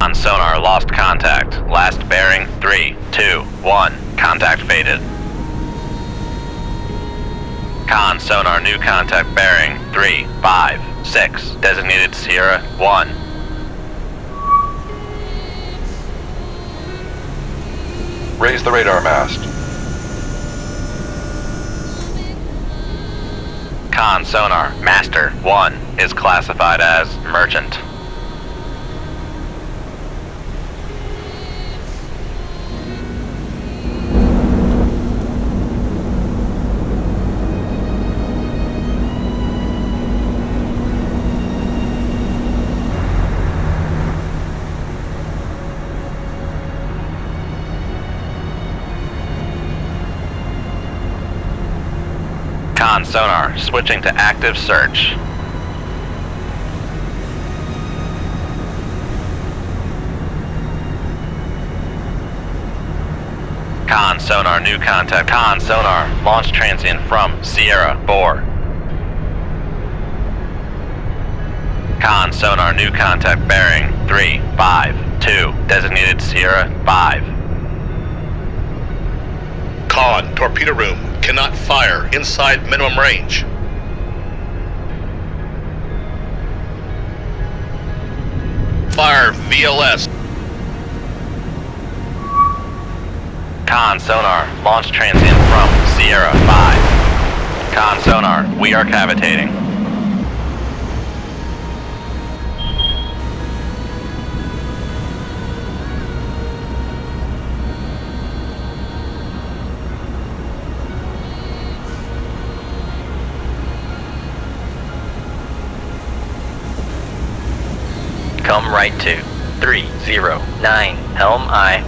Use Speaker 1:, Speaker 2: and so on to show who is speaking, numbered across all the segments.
Speaker 1: On sonar, lost contact. Last bearing, 3, 2, 1. Contact faded. Con sonar, new contact bearing, 3, 5, 6. Designated Sierra, 1.
Speaker 2: Raise the radar mast.
Speaker 1: Con sonar, master, 1, is classified as merchant. Con sonar, switching to active search. Con sonar, new contact. Con sonar, launch transient from Sierra 4. Con sonar, new contact bearing 3, 5, 2. Designated Sierra 5.
Speaker 3: Con, torpedo room, cannot fire inside minimum range. Fire VLS.
Speaker 1: Con sonar, launch transient from Sierra 5. Con sonar, we are cavitating. Come right to 309 Helm I.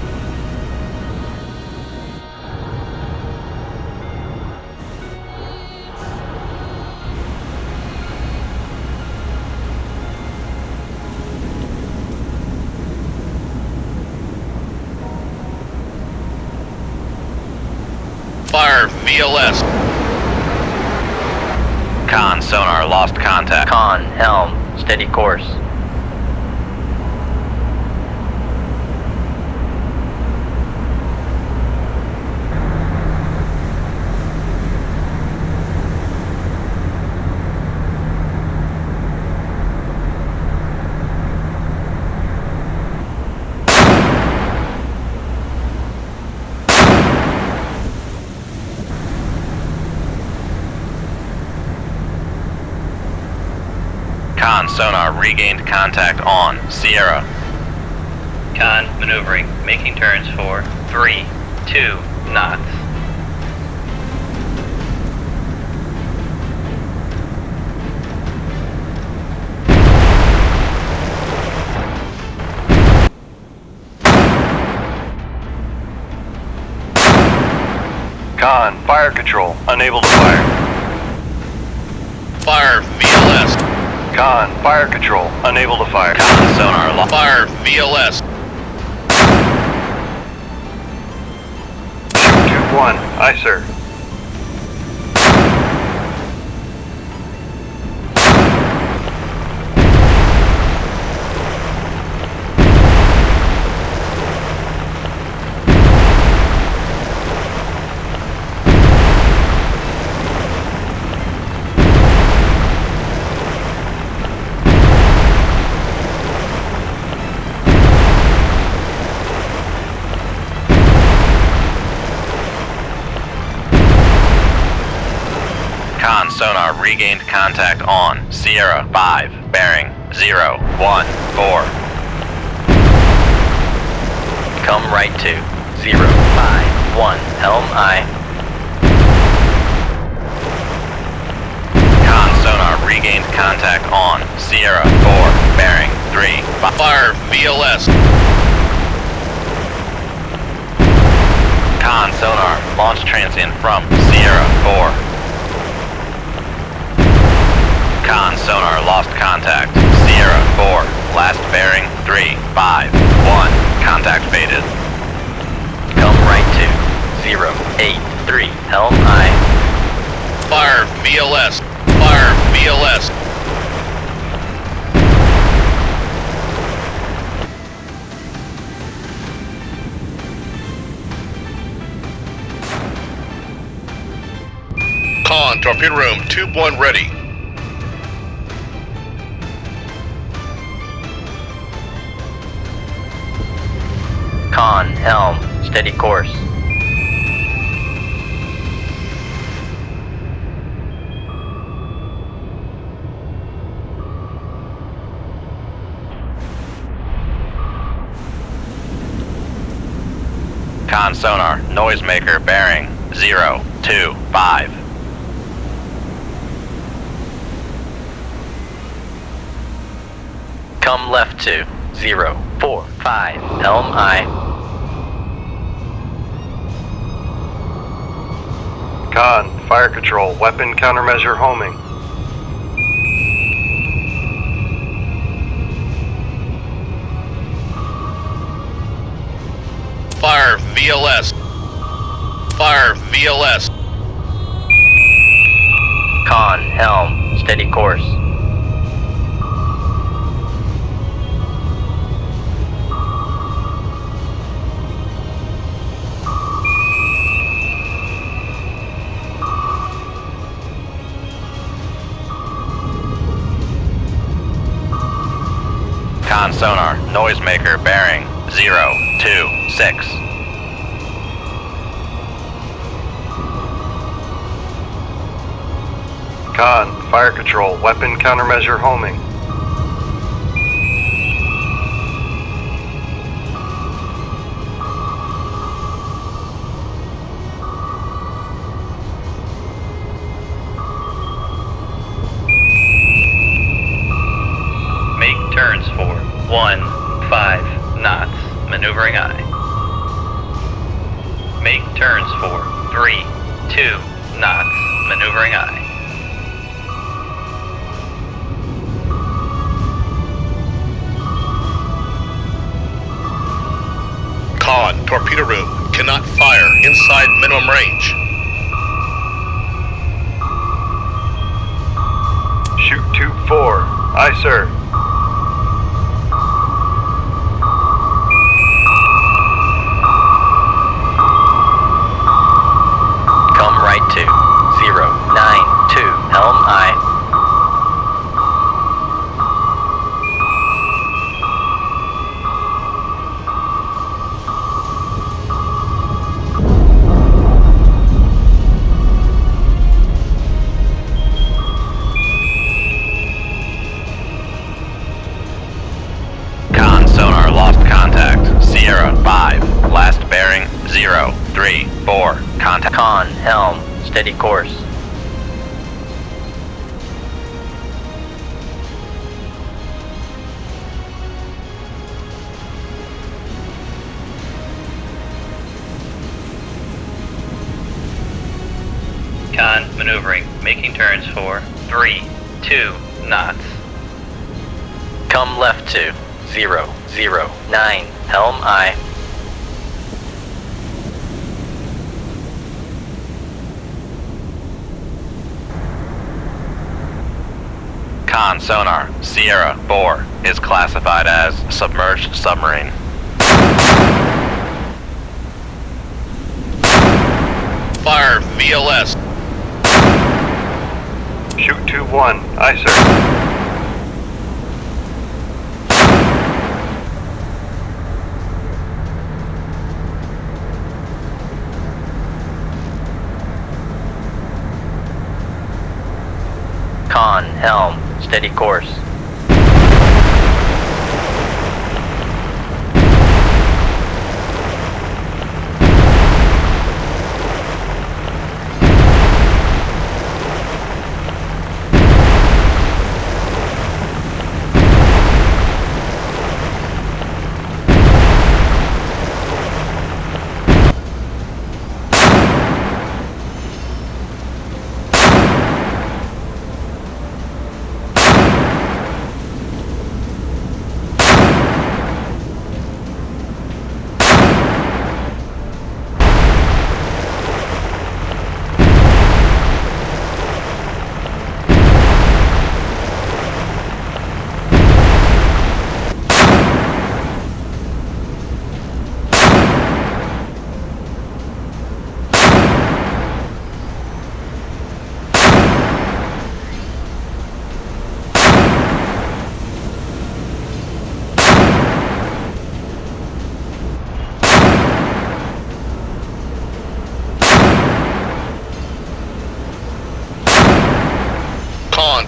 Speaker 3: Fire VLS.
Speaker 1: Con sonar, lost contact. Con, helm, steady course. Con sonar, regained contact on Sierra. Con maneuvering, making turns for 3, 2 knots.
Speaker 2: Con, fire control, unable to fire.
Speaker 3: Fire VLS.
Speaker 2: Con, fire control, unable to fire.
Speaker 1: Con sonar, lost.
Speaker 3: Fire VLS.
Speaker 2: 2-1, aye sir.
Speaker 1: Con sonar, regained contact on Sierra 5, bearing 0, 1, 4. Come right to 0, 5, 1, Helm I. regained contact on Sierra 4, bearing 3.
Speaker 3: Fire VLS.
Speaker 1: Con sonar, launch transient from Sierra 4. Con sonar lost contact. Sierra 4, last bearing 3, 5, 1. Contact faded. Come right to 0, 8, 3. Helm aye.
Speaker 3: Fire VLS. Fire VLS. Con, torpedo room, tube 1 ready.
Speaker 1: Con, helm, steady course. Con sonar, noisemaker bearing 0, 2, 5. Come left to 0, 4, 5. Helm aye.
Speaker 2: Con, fire control, weapon countermeasure homing.
Speaker 3: Fire VLS. Fire VLS.
Speaker 1: Con, helm, steady course. Con sonar, noisemaker bearing 0, 2, 6.
Speaker 2: Con, fire control, weapon countermeasure homing.
Speaker 1: Make turns for 1, 5 knots, maneuvering aye. Make turns for 3, 2 knots, maneuvering aye.
Speaker 3: Con, torpedo room, cannot fire inside minimum range.
Speaker 2: Shoot tube 4. Aye, sir.
Speaker 1: Come right to 0, 9, 2. Helm aye. Con sonar lost contact. Sierra 5, last bearing 0, 3, 4. Contact. Con, helm, steady course. Con, maneuvering, making turns for 3, 2 knots. Come left to 0, 0, 9. Helm aye. Con sonar, Sierra 4 is classified as submerged submarine.
Speaker 3: Fire VLS.
Speaker 2: Shoot tube 1. Aye, sir.
Speaker 1: Con, helm, steady course.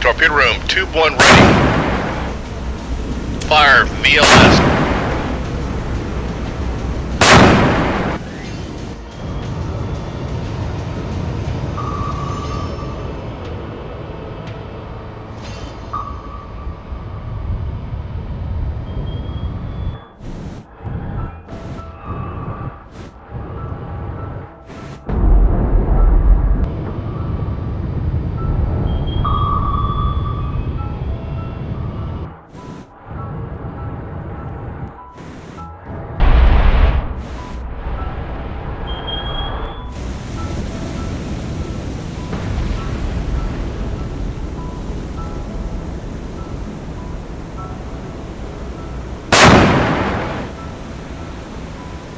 Speaker 3: torpedo room, tube 1 ready. Fire VLS.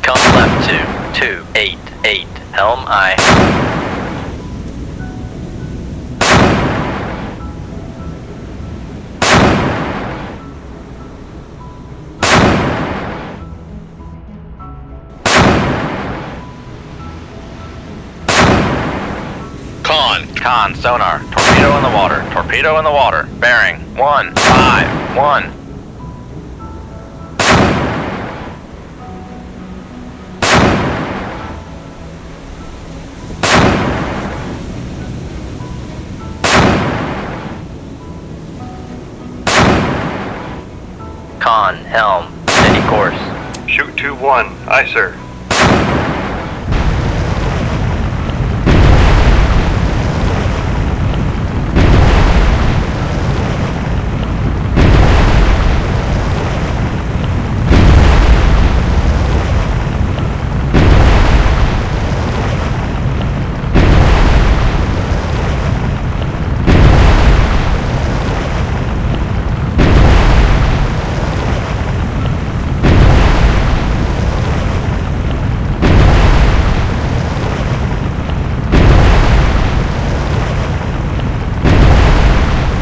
Speaker 1: Come left 288, helm aye. Con, sonar, torpedo in the water, torpedo in the water, bearing 151. Con, helm, steady course.
Speaker 2: Shoot 2-1. Aye, sir.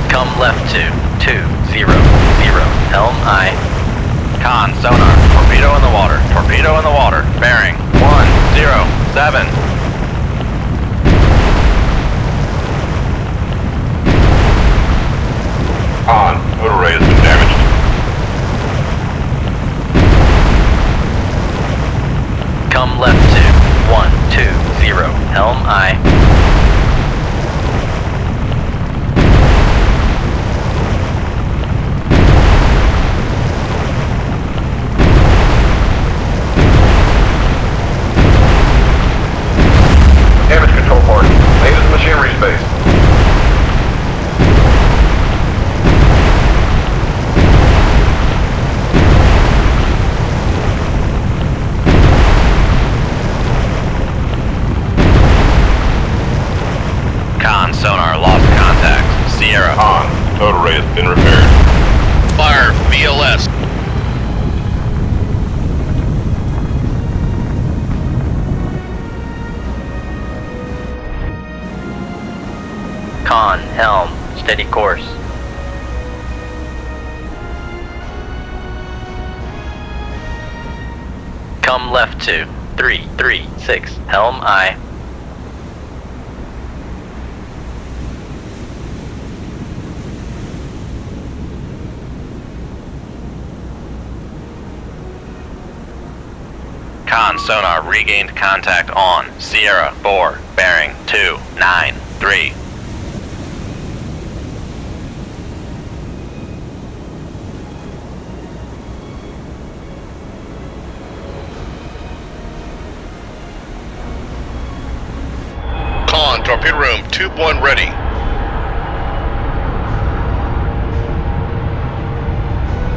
Speaker 1: Come left 220, helm aye. Con, sonar, torpedo in the water, torpedo in the water, bearing 107.
Speaker 2: Con, motor array has been damaged.
Speaker 1: Come left 120, helm aye.
Speaker 2: Damage control port. Latest machinery space.
Speaker 1: Con, sonar, lost contact. Sierra.
Speaker 2: Con, motor array has been repaired.
Speaker 3: Fire VLS.
Speaker 1: Con, helm, steady course. Come left 336, helm aye. Con, sonar, regained contact on Sierra 4, bearing 293.
Speaker 3: Con, torpedo room, tube 1 ready.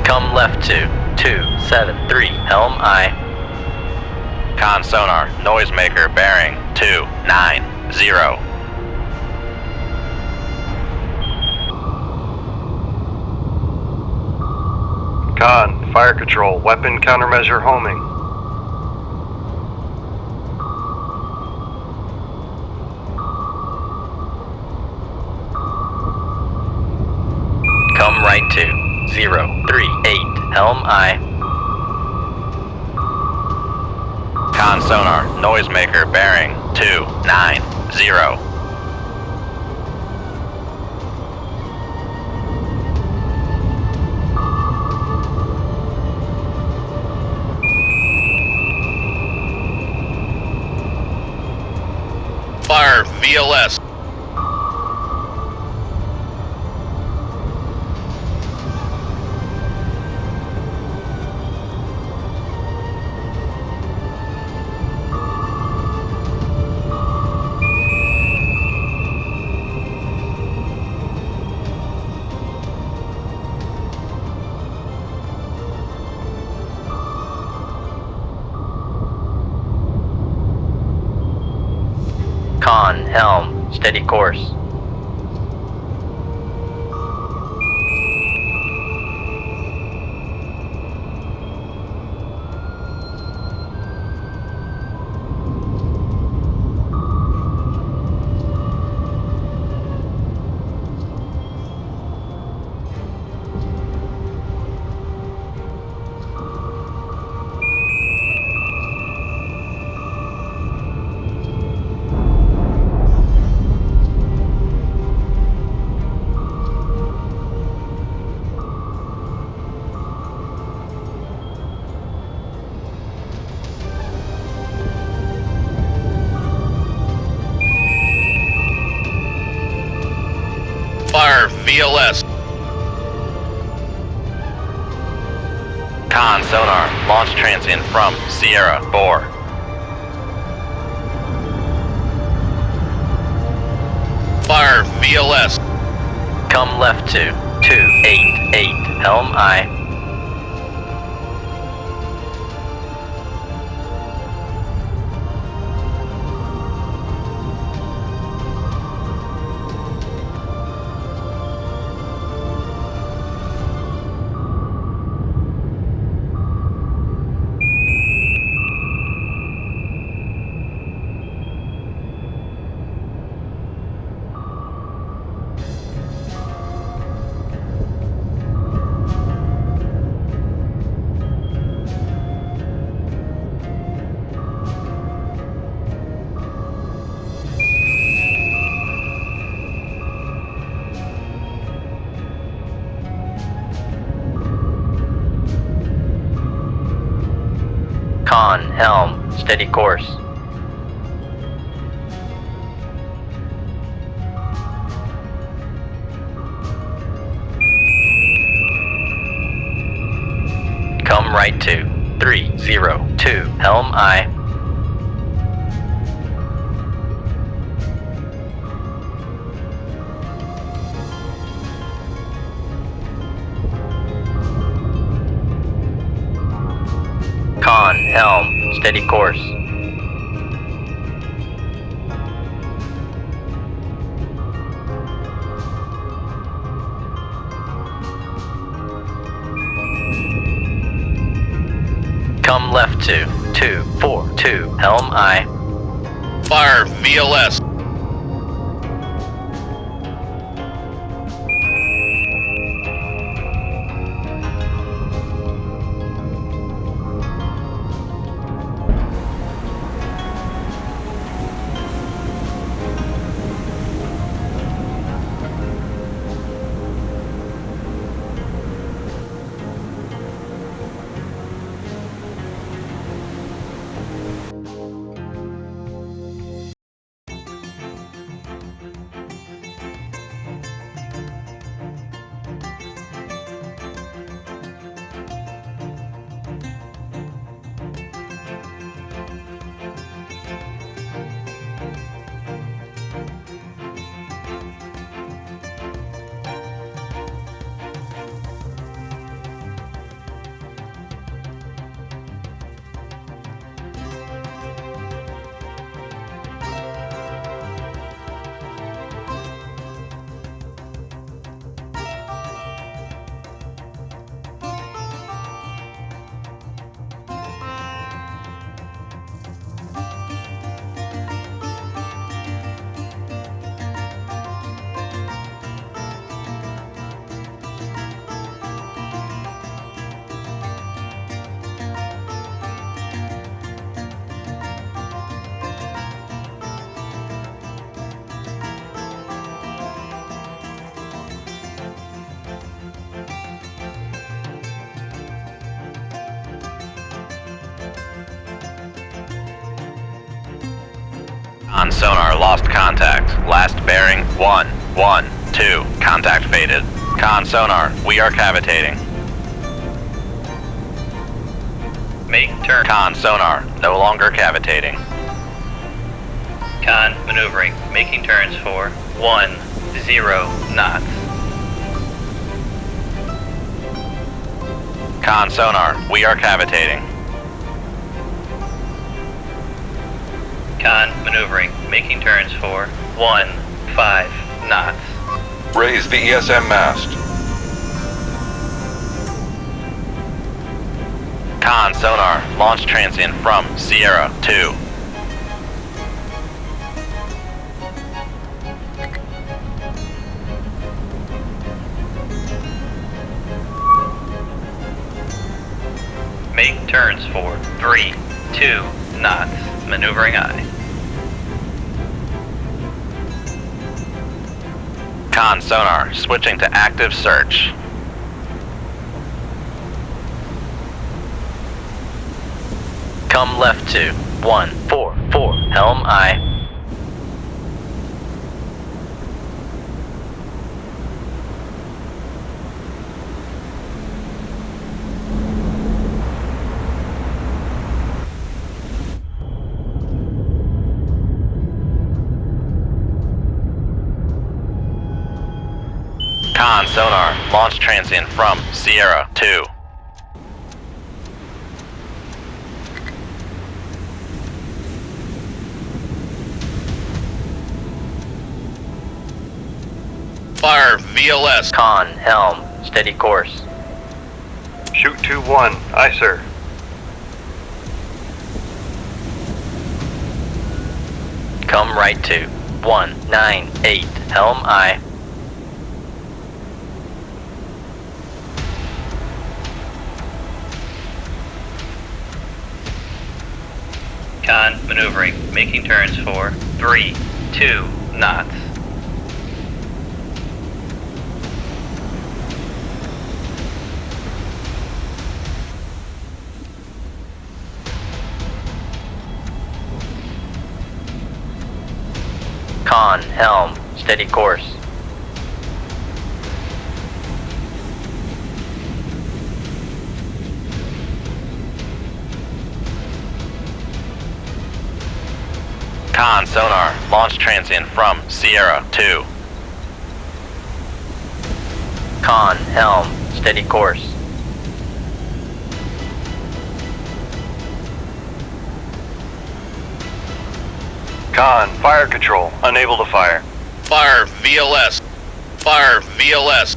Speaker 1: Come left 273, helm aye. Con, sonar, noisemaker, bearing 290.
Speaker 2: Con, fire control, weapon countermeasure homing.
Speaker 1: Come right 238, helm aye. Con, sonar, noisemaker, bearing 290.
Speaker 3: VLS.
Speaker 1: Con, helm, steady course.
Speaker 3: Fire VLS.
Speaker 1: Con, sonar, launch transient from Sierra 4.
Speaker 3: Fire VLS.
Speaker 1: Come left to 288, helm I. Con, helm, steady course. Come right to 302, helm I. Con, helm, steady course. Come left to 242, helm I.
Speaker 3: Fire VLS.
Speaker 1: On sonar, lost contact. Last bearing, 112. Contact faded. Con sonar, we are cavitating.
Speaker 4: Make turn.
Speaker 1: Con sonar, no longer cavitating.
Speaker 4: Con maneuvering, making turns for 10 knots.
Speaker 1: Con sonar, we are cavitating.
Speaker 4: Con maneuvering, making turns for 15 knots.
Speaker 5: Raise the ESM mast.
Speaker 1: Con sonar, launch transient from Sierra 2.
Speaker 4: Make turns for 2 knots. Maneuvering aye.
Speaker 1: Con sonar, switching to active search. Come left to 144. Helm aye. Con sonar, launch transient from Sierra 2.
Speaker 3: Fire VLS.
Speaker 1: Con, helm, steady course.
Speaker 2: Shoot 2-1. Aye, sir.
Speaker 1: Come right to 198. Helm aye.
Speaker 4: Con maneuvering, making turns for 2 knots.
Speaker 1: Con, helm, steady course. Con sonar, launch transient from Sierra 2. Con, helm, steady course.
Speaker 2: Con, fire control. Unable to fire.
Speaker 3: Fire VLS. Fire VLS.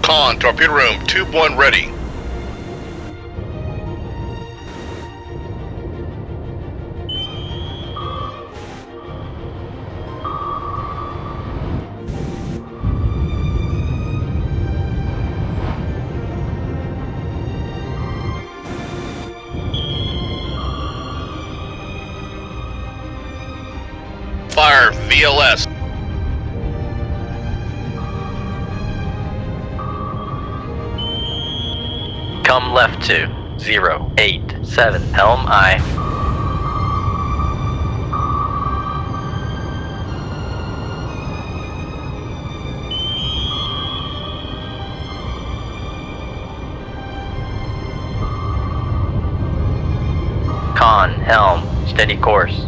Speaker 3: Con, torpedo room, tube 1 ready. Fire VLS.
Speaker 1: Come left to 087. Helm aye. Con, helm, steady course.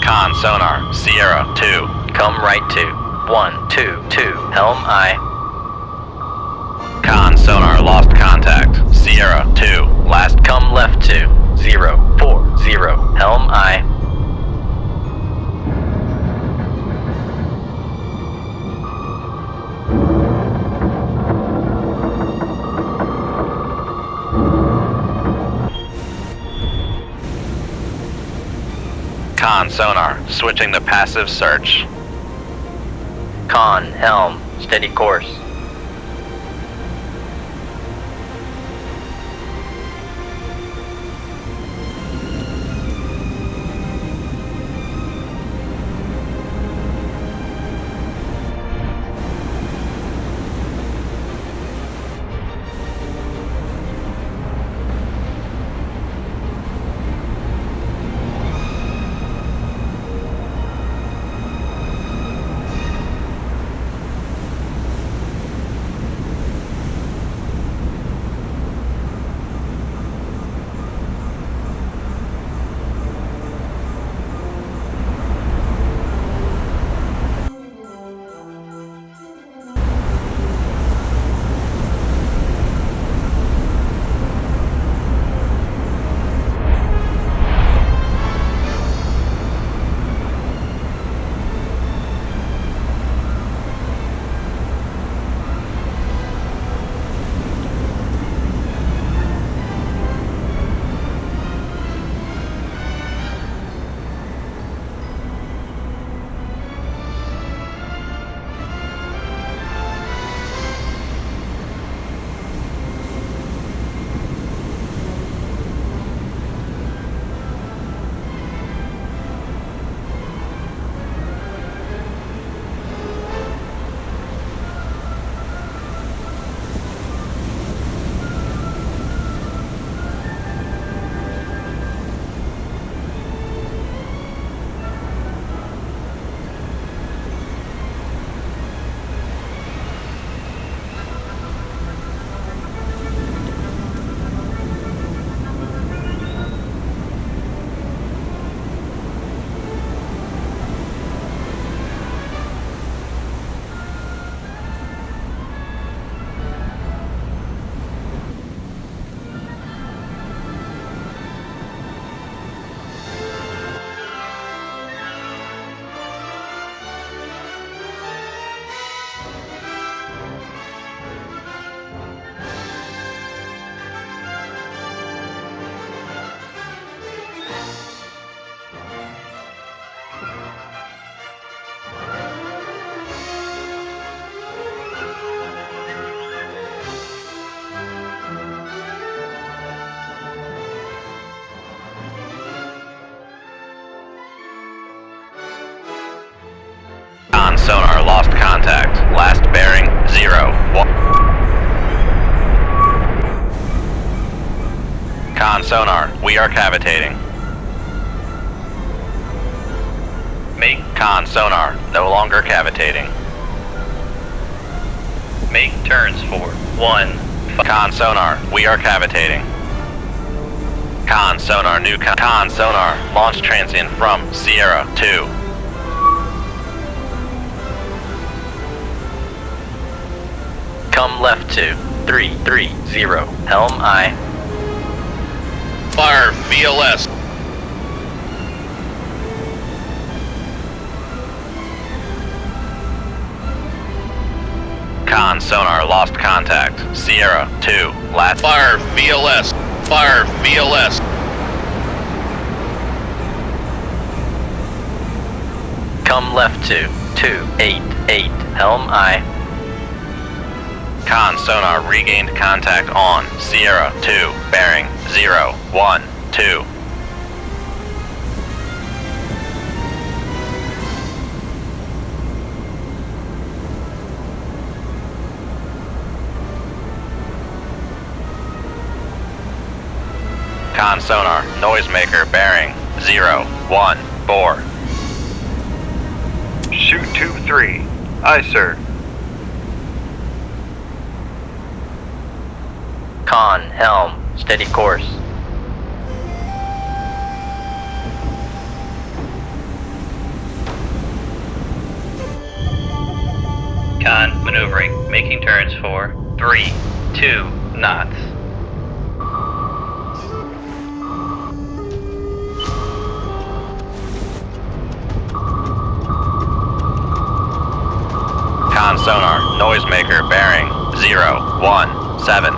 Speaker 1: Con sonar, Sierra 2. Come right to 122. Helm aye. Con sonar, lost contact. Sierra 2. Last come left to 0. Helm aye. Con sonar, switching to passive search. Con, helm, steady course. Con sonar, lost contact. Last bearing, 0. Con sonar, we are cavitating.
Speaker 4: Make
Speaker 1: Con sonar, no longer cavitating.
Speaker 4: make turns for 1.
Speaker 1: Con sonar, we are cavitating. Con sonar, new con sonar, launch transient from Sierra 2. Come left to 330. Helm aye.
Speaker 3: Fire VLS.
Speaker 1: Con sonar, lost contact. Sierra 2. Last
Speaker 3: Fire VLS. Fire VLS.
Speaker 1: Come left to 288. Helm aye. Con sonar, regained contact on Sierra 2. Bearing 012. Con sonar, noisemaker bearing 014.
Speaker 2: Shoot 2-3. Aye, sir.
Speaker 1: Con, helm, steady course.
Speaker 4: Con maneuvering, making turns for 3, 2 knots.
Speaker 1: sonar, noisemaker, bearing 017.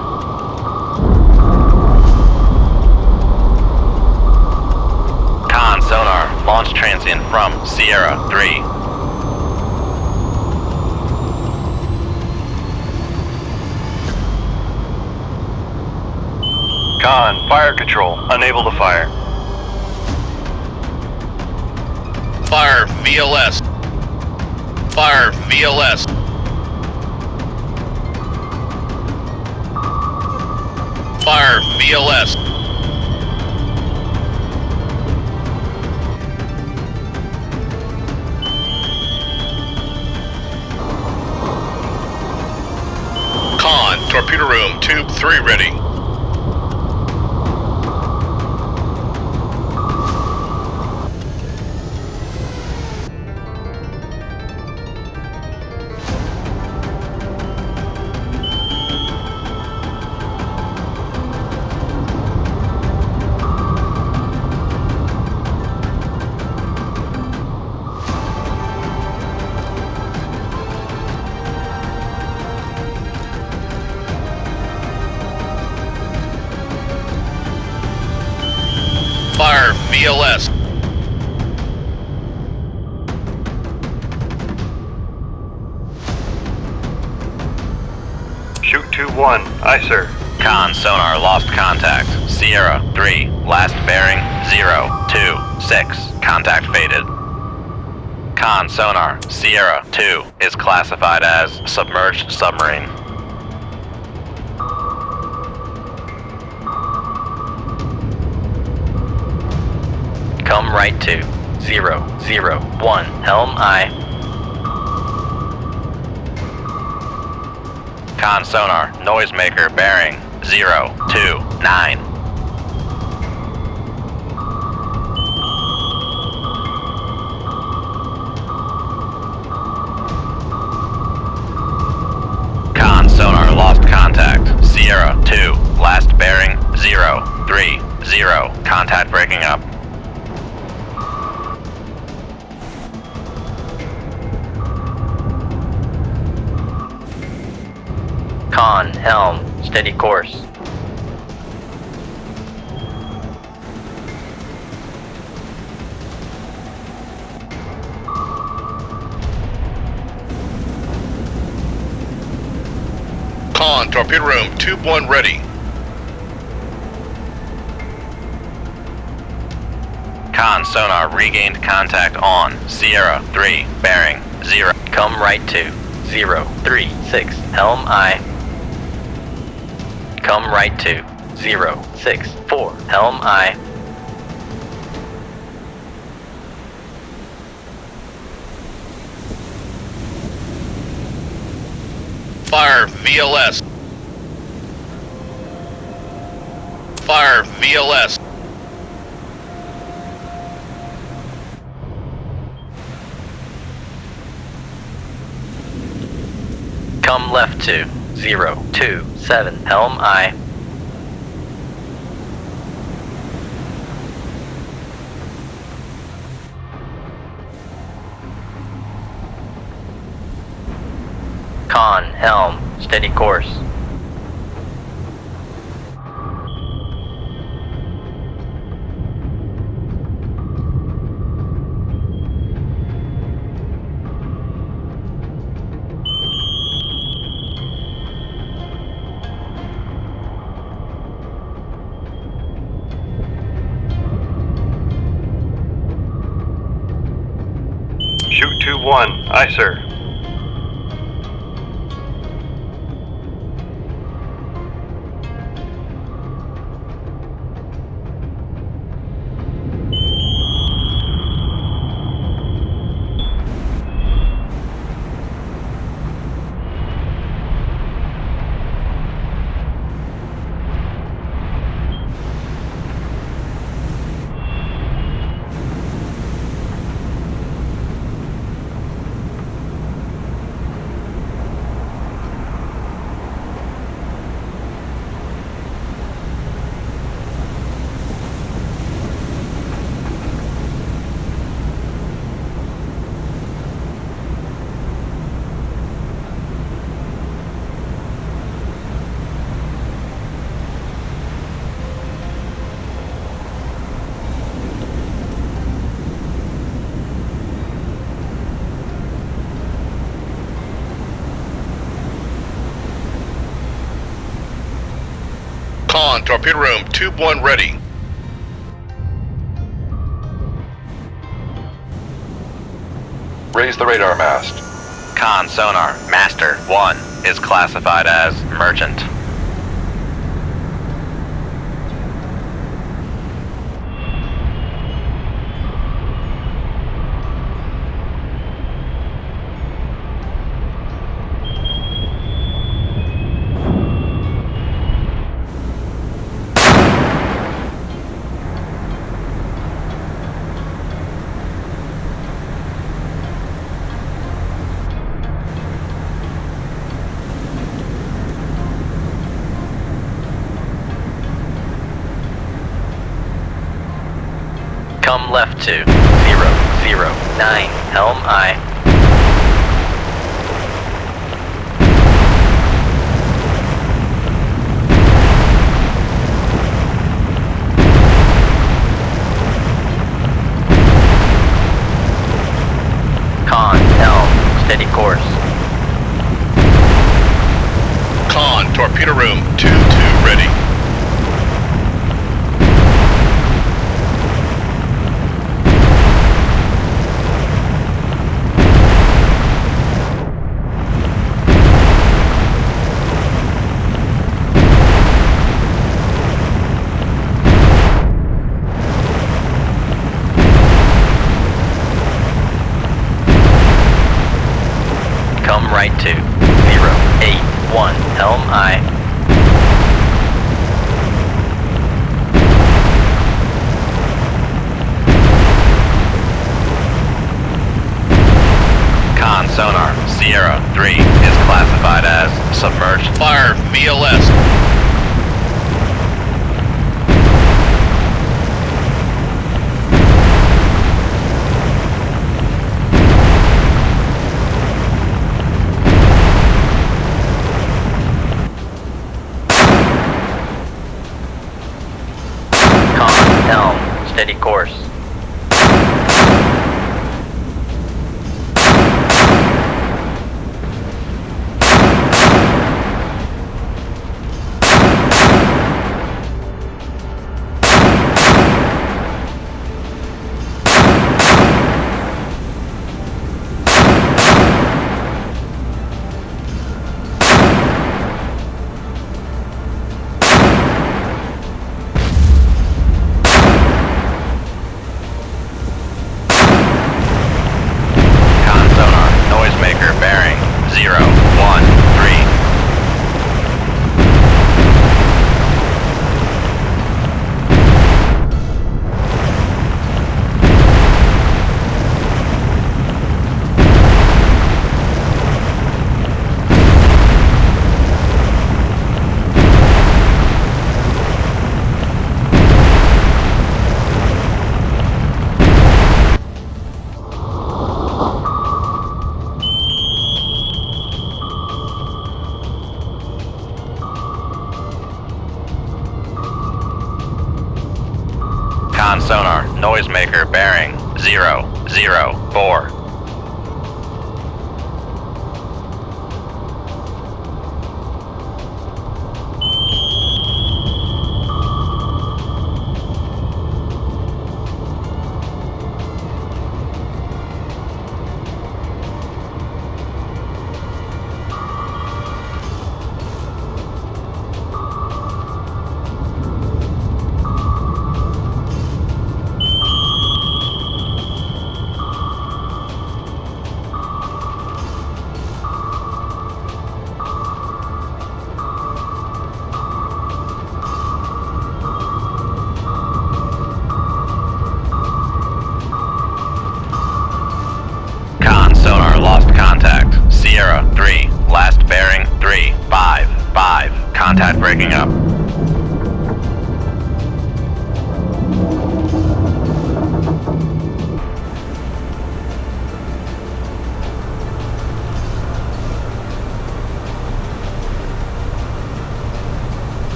Speaker 1: Con sonar, launch transient from Sierra 3.
Speaker 2: Con, fire control, unable to fire.
Speaker 3: Fire VLS. Fire VLS. Fire VLS. Con, torpedo room, tube 3 ready. Fire VLS.
Speaker 2: Shoot 2-1, aye sir.
Speaker 1: Con sonar, lost contact. Sierra 3, last bearing 026. Contact faded. Con sonar, Sierra 2 is classified as submerged submarine. Come right to 001, helm aye. Con sonar, noisemaker, bearing 029. Con sonar, lost contact. Sierra 2, last bearing 030. Contact breaking up. Con, helm, steady course.
Speaker 3: Con, torpedo room, tube 1 ready.
Speaker 1: Con sonar, regained contact on Sierra 3, bearing 0. Come right to 036, helm aye. Come right to 064, helm aye.
Speaker 3: Fire VLS. Fire VLS.
Speaker 1: Come left to 027, helm aye. Con, helm, steady course.
Speaker 2: Shoot 2-1, aye sir.
Speaker 3: Con, torpedo room, tube 1 ready.
Speaker 5: Raise the radar mast.
Speaker 1: Con sonar, Master 1 is classified as merchant. Come left to 009, helm aye. Con, helm, steady course.
Speaker 3: Con, torpedo room, tube 2 ready.
Speaker 1: Come right to 081, helm aye. Con sonar, Sierra 3 is classified as submerged.
Speaker 3: Fire VLS.
Speaker 1: Con, helm, steady course. Noisemaker bearing 013. Con sonar, noisemaker bearing 004.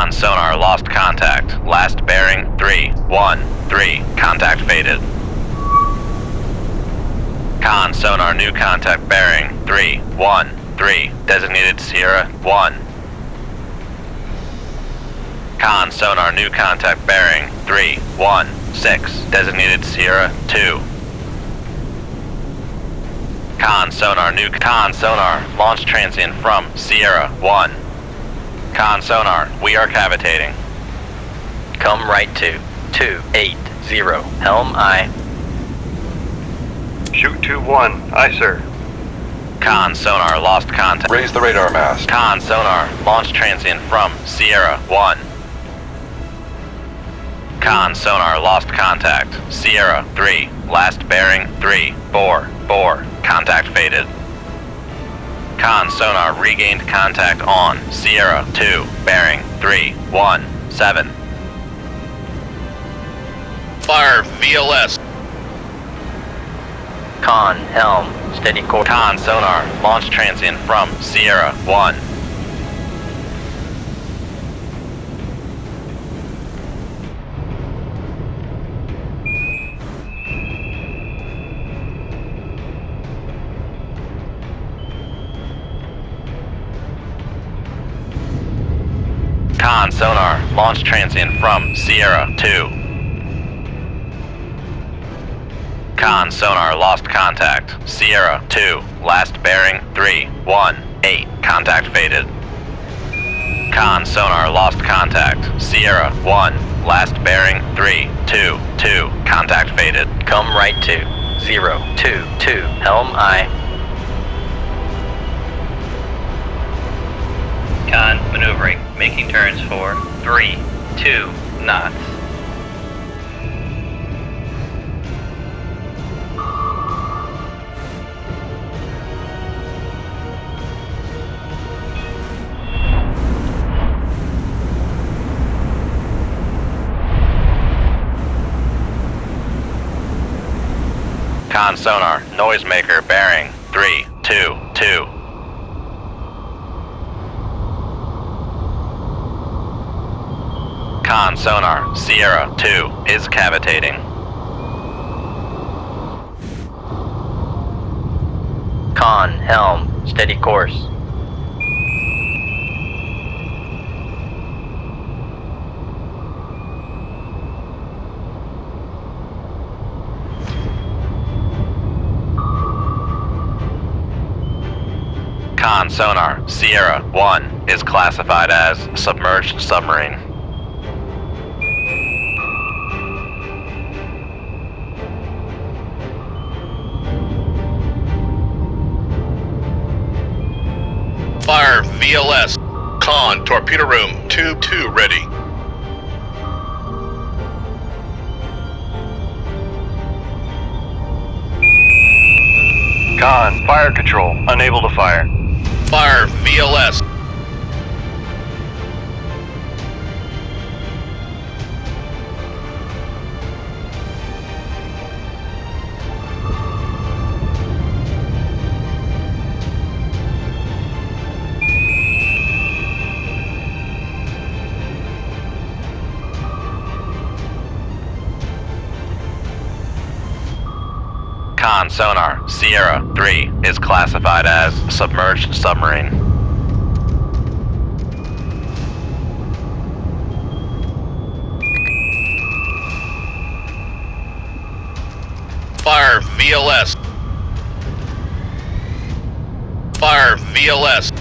Speaker 1: Con sonar lost contact. Last bearing 313. Contact faded. Con sonar new contact bearing 313. Designated Sierra 1. Con sonar new contact bearing 316. Designated Sierra 2. Con sonar launch transient from Sierra 1. Con sonar, we are cavitating.
Speaker 4: Come right to 280. Helm I.
Speaker 2: Shoot 2-1. Aye, sir.
Speaker 1: Con sonar lost contact.
Speaker 5: Raise the radar mast.
Speaker 1: Con sonar launch transient from Sierra 1. Con sonar lost contact. Sierra 3. Last bearing 344. Contact faded. Con sonar regained contact on Sierra 2. Bearing 317.
Speaker 3: Fire VLS.
Speaker 4: Con helm. Steady course.
Speaker 1: Con sonar launch transient from Sierra 1. Con sonar launch transient from Sierra 2. Con sonar lost contact. Sierra 2. Last bearing 318. Contact faded. Con sonar lost contact. Sierra 1. Last bearing 322. Contact faded.
Speaker 4: Come right to 022. Helm I. Con maneuvering. Making turns for 32 knots.
Speaker 1: Con sonar noisemaker bearing 322. Con sonar Sierra 2 is cavitating.
Speaker 4: Con helm. Steady course.
Speaker 1: Con sonar Sierra 1 is classified as submerged submarine.
Speaker 3: Fire VLS. Con torpedo room. Tube 2 ready.
Speaker 2: Con, fire control. Unable to fire.
Speaker 3: Fire VLS.
Speaker 1: Con sonar Sierra 3 is classified as submerged submarine.
Speaker 3: Fire VLS. Fire VLS.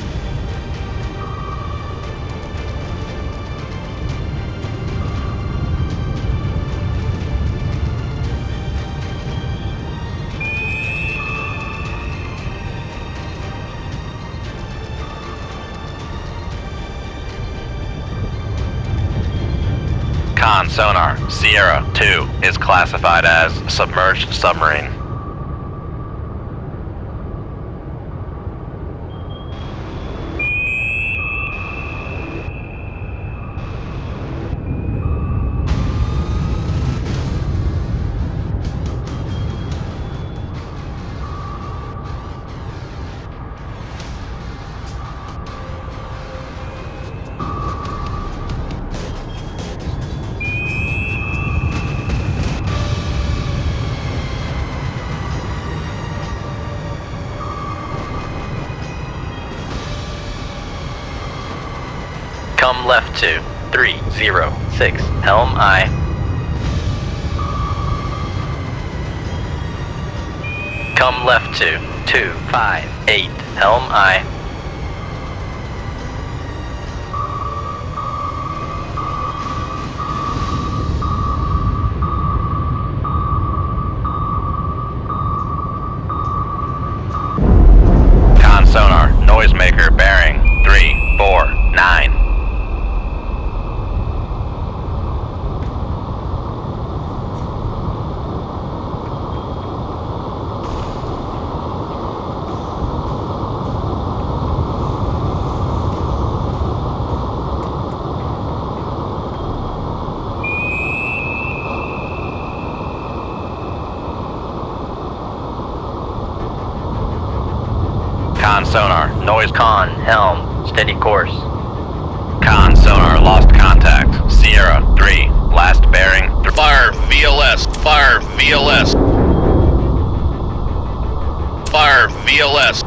Speaker 1: Con sonar Sierra 2 is classified as submerged submarine.
Speaker 4: left to 306, helm aye. Come left to 258, helm aye.
Speaker 1: Con sonar, noisemaker bearing 349. Con sonar, noise
Speaker 4: Con, helm, steady course.
Speaker 1: Con sonar, lost contact. Sierra 3, last bearing.
Speaker 3: Fire VLS. Fire VLS. Fire VLS.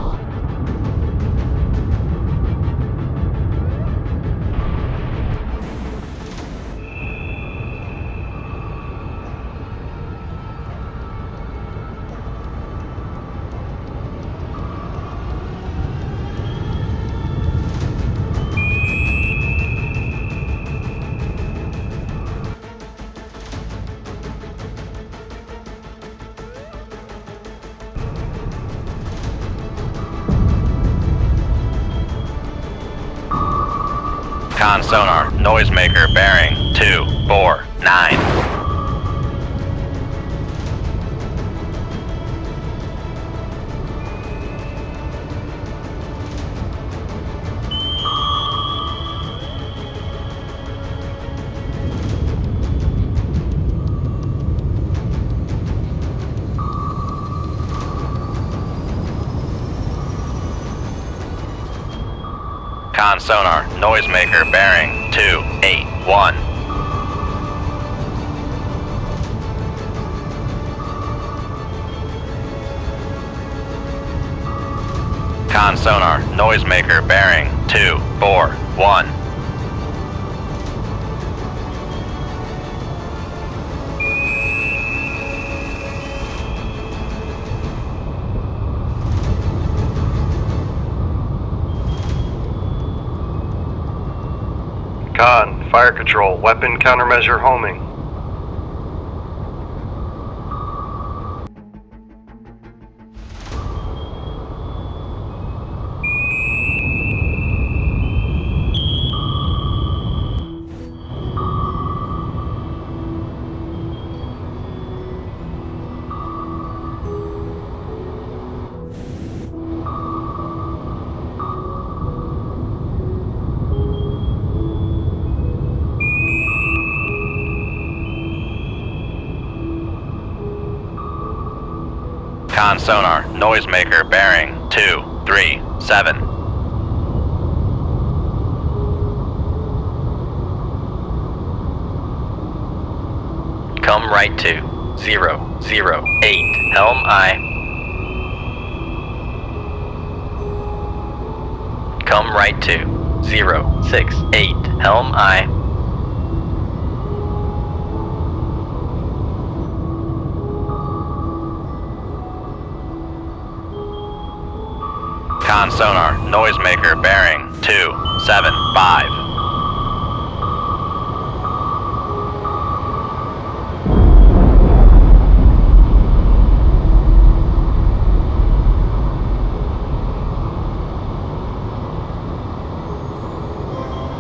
Speaker 1: Con sonar, noisemaker bearing 249. Con sonar, noisemaker bearing 281. Con sonar, noisemaker bearing 241.
Speaker 2: Con, fire control, weapon countermeasure homing.
Speaker 1: Con sonar, noisemaker bearing 237.
Speaker 4: Come right to 008, helm aye. Come right to 068, helm aye.
Speaker 1: Con sonar, noisemaker bearing 275.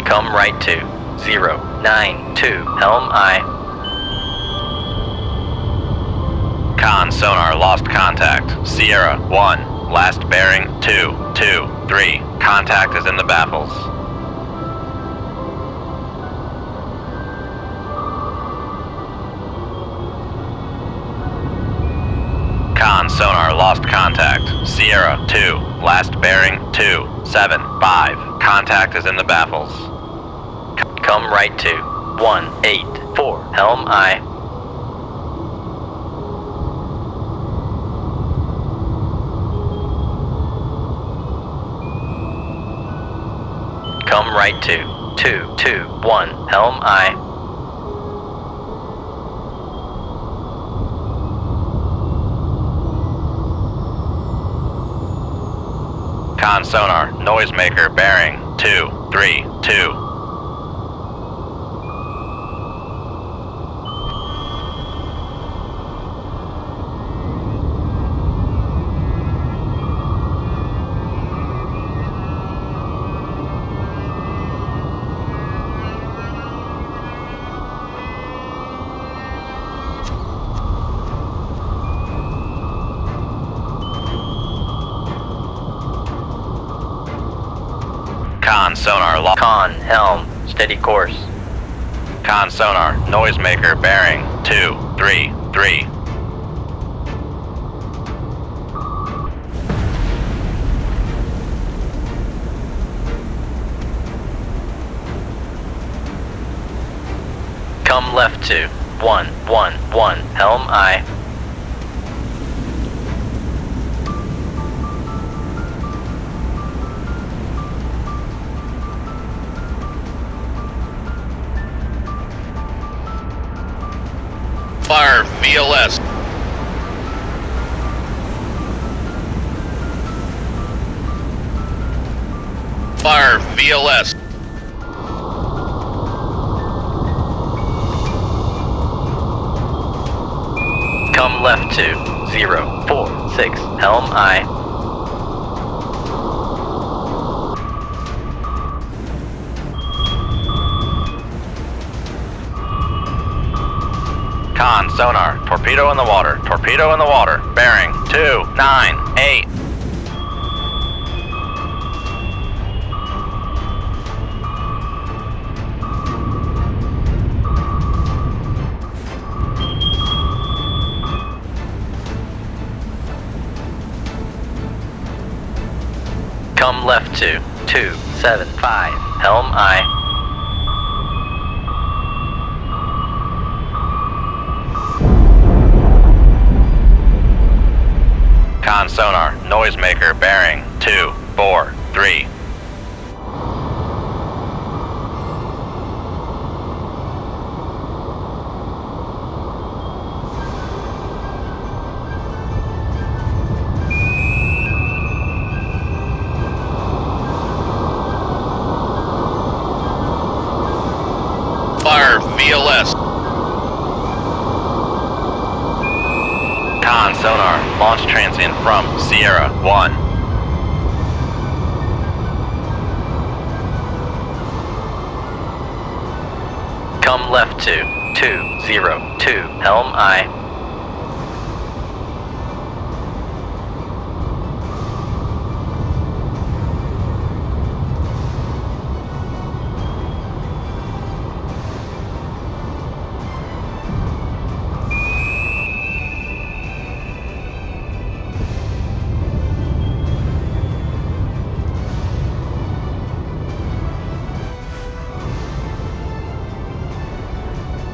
Speaker 4: Come right to 092, helm aye.
Speaker 1: Con sonar, lost contact. Sierra 1, last bearing 223. Contact is in the baffles. Con sonar, lost contact. Sierra 2, last bearing 275. Contact is in the baffles.
Speaker 4: Come right to 184, helm aye. Come right to 2, 2, 1, helm aye.
Speaker 1: Con sonar, noisemaker bearing 2, 3, 2. Con sonar,
Speaker 4: Con, helm, steady course.
Speaker 1: Con sonar, noisemaker bearing 2, 3, 3.
Speaker 4: Come left to 1, 1, 1, helm aye.
Speaker 3: Fire VLS. Fire VLS.
Speaker 4: Come left to 0, 4, 6, helm aye.
Speaker 1: Con sonar, torpedo in the water, bearing 2, 9, 8.
Speaker 4: Come left to 2, 7, 5, helm aye.
Speaker 1: Con sonar, noisemaker bearing 2, 4, 3.
Speaker 3: Fire VLS.
Speaker 1: Con sonar, launch transient from Sierra 1.
Speaker 4: Come left to 2, 0, 2, helm aye.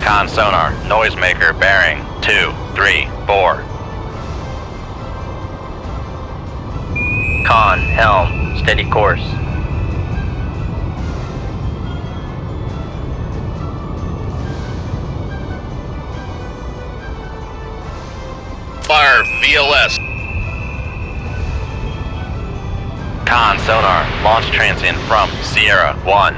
Speaker 1: Con sonar, noisemaker bearing 2, 3, 4.
Speaker 4: Con, helm, steady course.
Speaker 3: Fire VLS.
Speaker 1: Con sonar, launch transient from Sierra 1.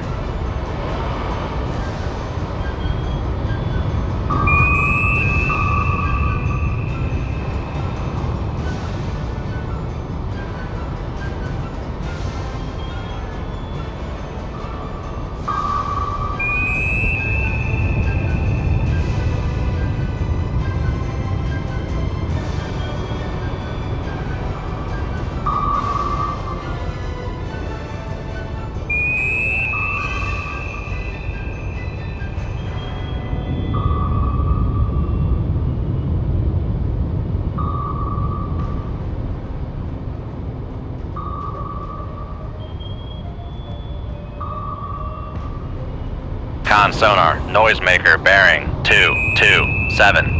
Speaker 1: Con sonar, noisemaker bearing 2, 2, 7.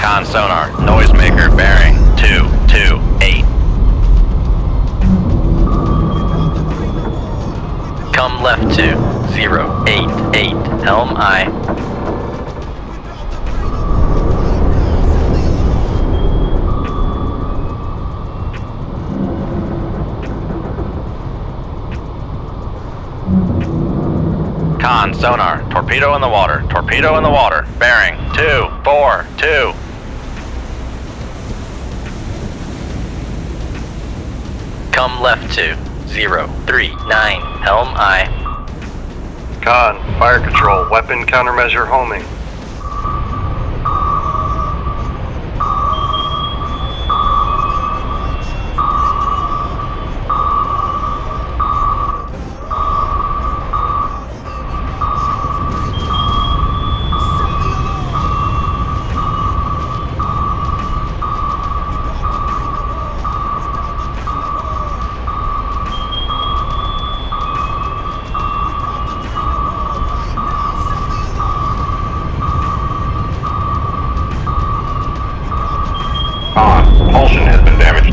Speaker 1: Con sonar, noisemaker bearing 228. Come left to 088, helm I. Con sonar, torpedo in the water, bearing 242. Come left to 039, helm I.
Speaker 2: Con, fire control, weapon countermeasure homing.
Speaker 5: Propulsion has been damaged.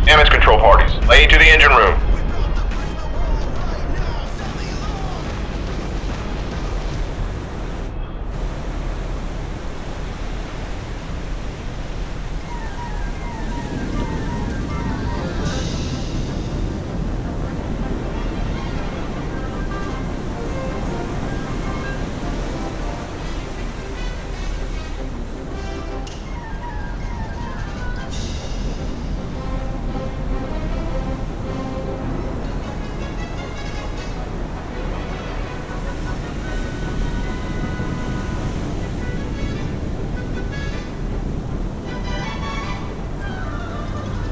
Speaker 5: Damage control parties, lay to the engine room.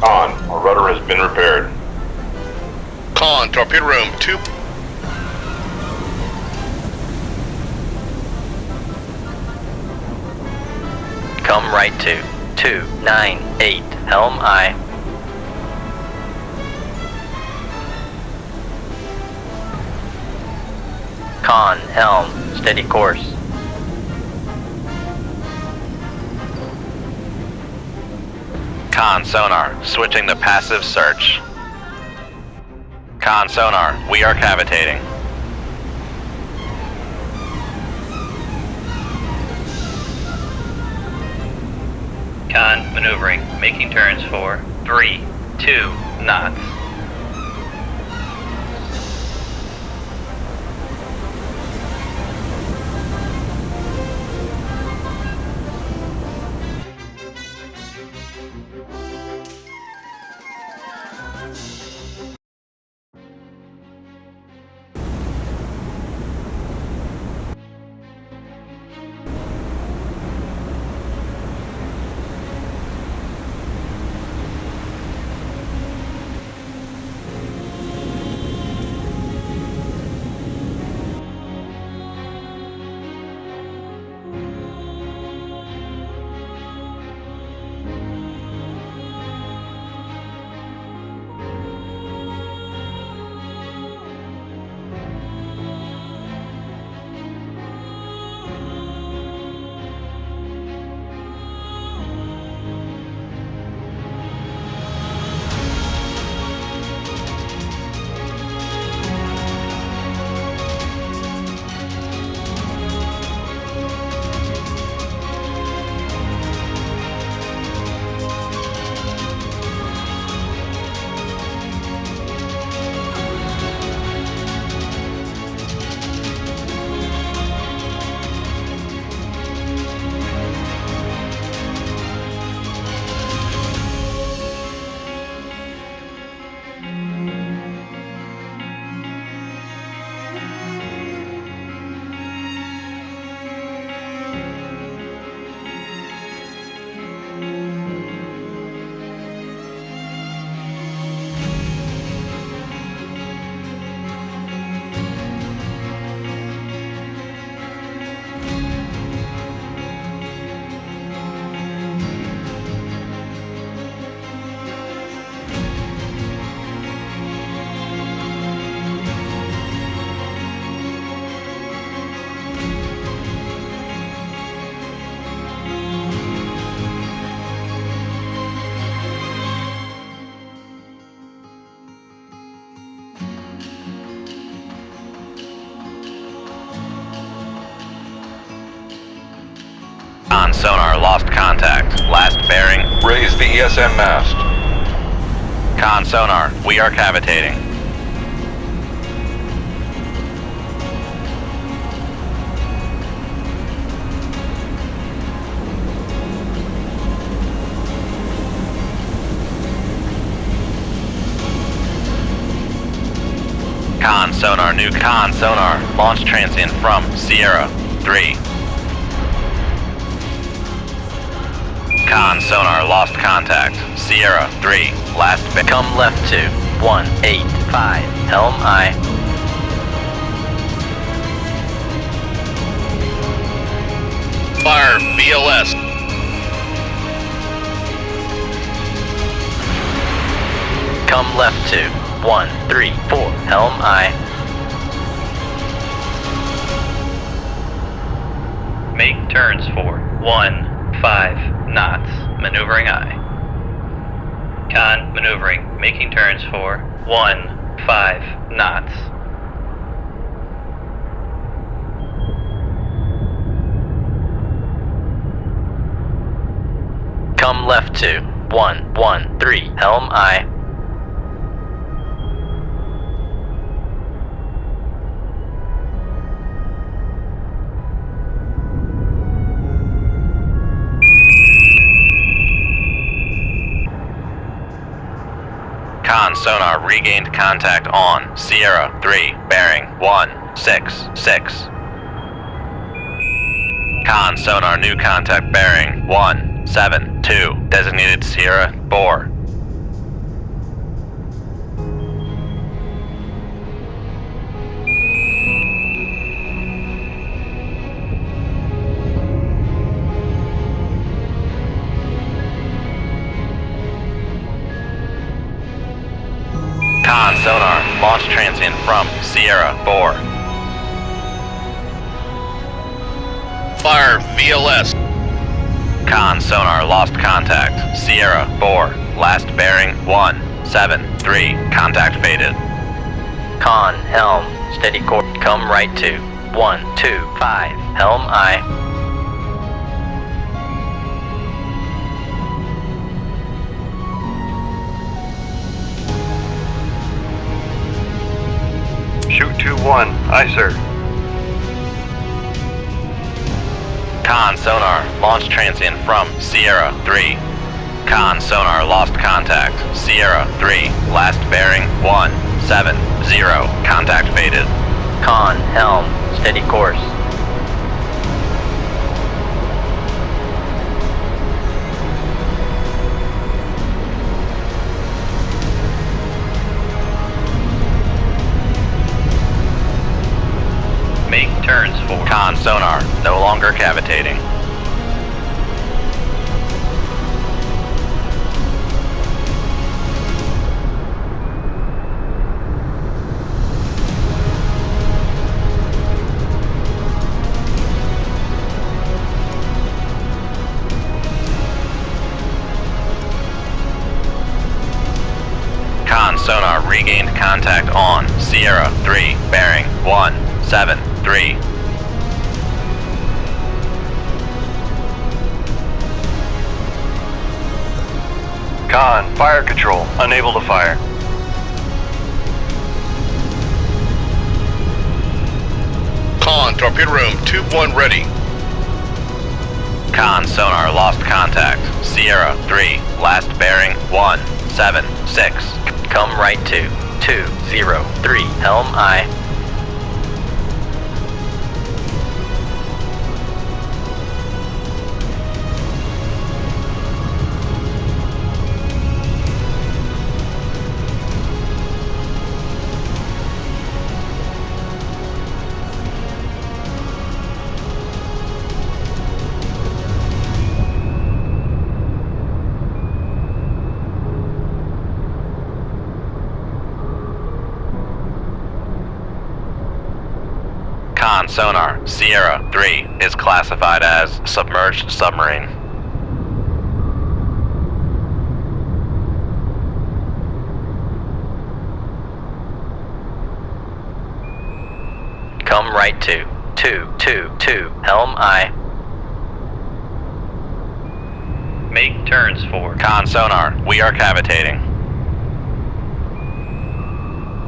Speaker 5: On, our rudder has been repaired.
Speaker 3: Con, torpedo room 2.
Speaker 1: Come right to 298, helm I. Con, helm, steady course. Con sonar, switching to passive search. Con sonar, we are cavitating.
Speaker 4: Con, maneuvering, making turns for 3, 2 knots.
Speaker 1: lost contact. Last bearing.
Speaker 5: Raise the ESM mast.
Speaker 1: Con sonar, we are cavitating. Con sonar, new con sonar. Launch transient from Sierra 3. Con sonar, lost contact. Sierra 3. Last come left to 185. Helm I.
Speaker 3: Fire VLS.
Speaker 1: Come left to 134. Helm I.
Speaker 4: Make turns for 15 knots. Maneuvering I. Con maneuvering. Making turns for 15 knots.
Speaker 1: Come left to 113. Helm I. Con sonar regained contact on Sierra 3, bearing 166. Con sonar new contact bearing 172, designated Sierra 4. Con sonar, launch transient from Sierra 4.
Speaker 3: Fire VLS.
Speaker 1: Con sonar, lost contact. Sierra 4. Last bearing 173. Contact faded. Con, helm, steady course. Come right to 125. Helm I.
Speaker 2: Shoot 2-1. Aye, sir.
Speaker 1: Con sonar, launch transient from Sierra 3. Con sonar, lost contact. Sierra 3. Last bearing 170. Contact faded. Con, helm, steady course.
Speaker 4: Make turns for
Speaker 1: Con sonar, no longer cavitating. Con sonar regained contact on Sierra 3, bearing 173.
Speaker 2: Con, fire control. Unable to fire.
Speaker 3: Con, torpedo room 2-1 ready.
Speaker 1: Con sonar lost contact. Sierra 3, last bearing 176. Come right to 203. Helm I. Con sonar, Sierra 3 is classified as submerged submarine. Come right to 222, helm I.
Speaker 4: Make turns for.
Speaker 1: Con sonar, we are cavitating.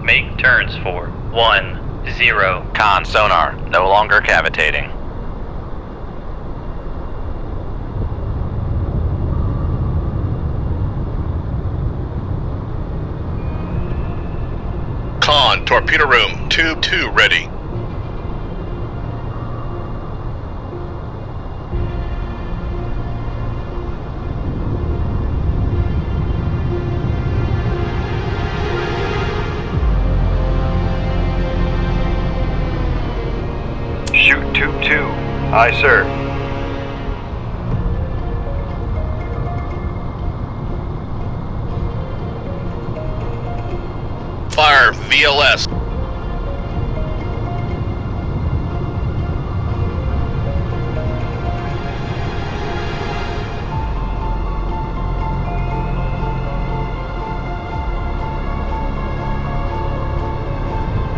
Speaker 4: Make turns for. 10.
Speaker 1: Con sonar, no longer cavitating.
Speaker 3: Con, torpedo room, tube 2 ready.
Speaker 2: Shoot tube 2. Aye, sir.
Speaker 3: Fire VLS.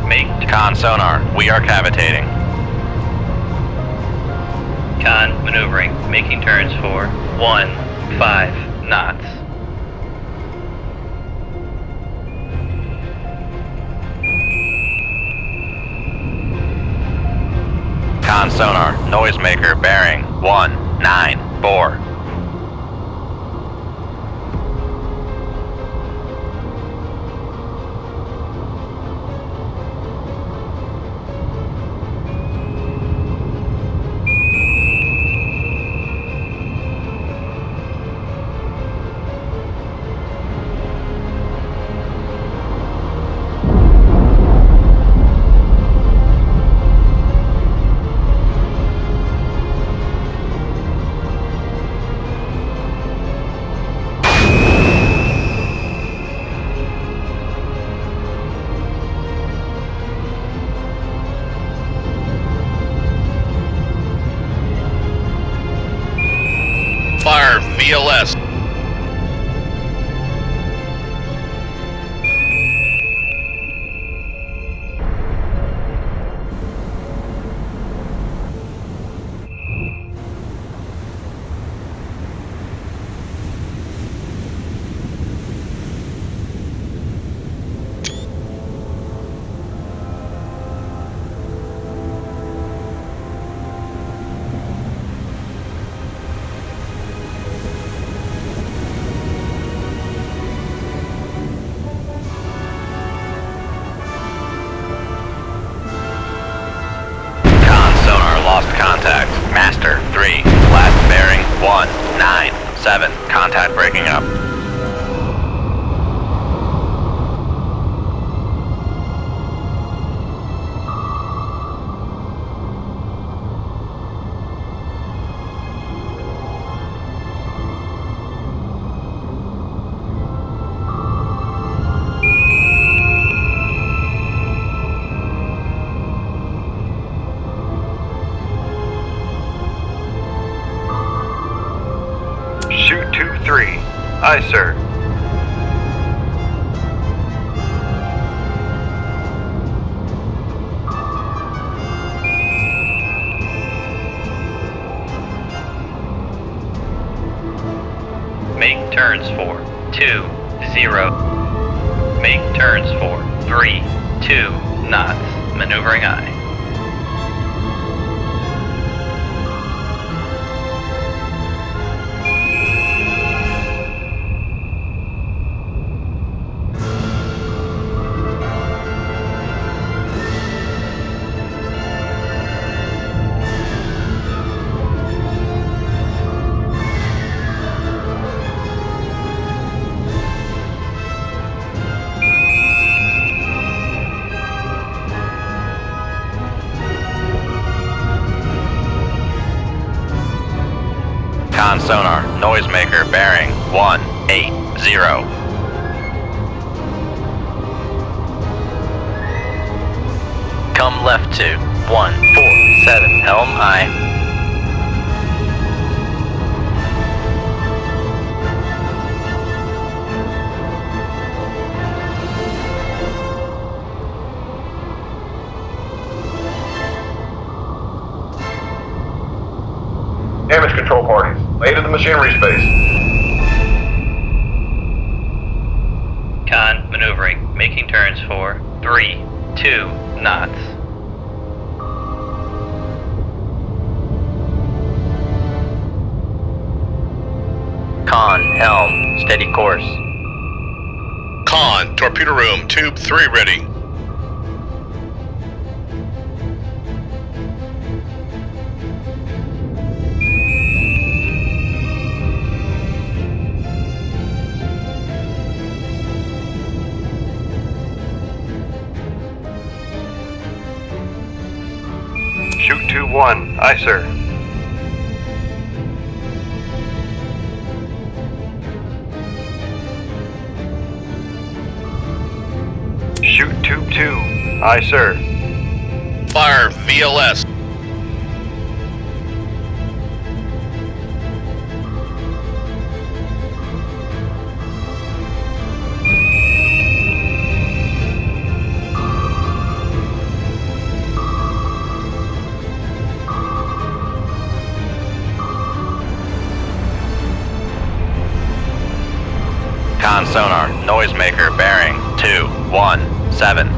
Speaker 4: Make
Speaker 1: Con sonar, we are cavitating.
Speaker 4: con maneuvering. Making turns for 15 knots.
Speaker 1: Con sonar, noisemaker bearing 194.
Speaker 3: Fire VLS.
Speaker 1: Con sonar, lost contact. Master 3, last bearing 197. Contact breaking up.
Speaker 2: Shoot tube 3. Aye, sir.
Speaker 4: Make turns for 20. Make turns for 32 knots. Maneuvering aye.
Speaker 1: Con sonar, noisemaker bearing 180. Come left to 147 helm aye.
Speaker 5: Damage control parties. Lay to the machinery space.
Speaker 4: Con, maneuvering, making turns for 3, 2 knots.
Speaker 1: Con, helm, steady course.
Speaker 3: Con, torpedo room, tube 3 ready.
Speaker 2: Shoot 2-1. Aye, sir. Shoot tube 2. Aye, sir.
Speaker 3: Fire VLS.
Speaker 1: Con sonar, noisemaker, bearing 217.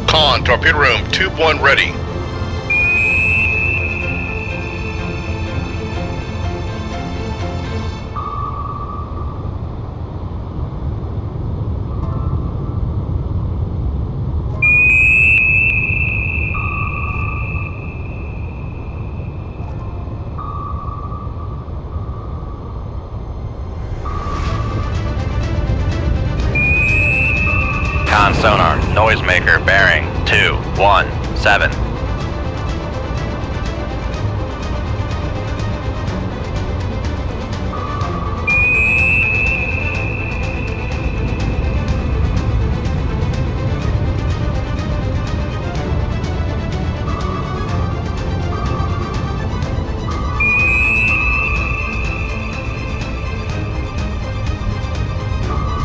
Speaker 3: Con, torpedo room, tube 1 ready.
Speaker 1: Con sonar, noisemaker, bearing 217.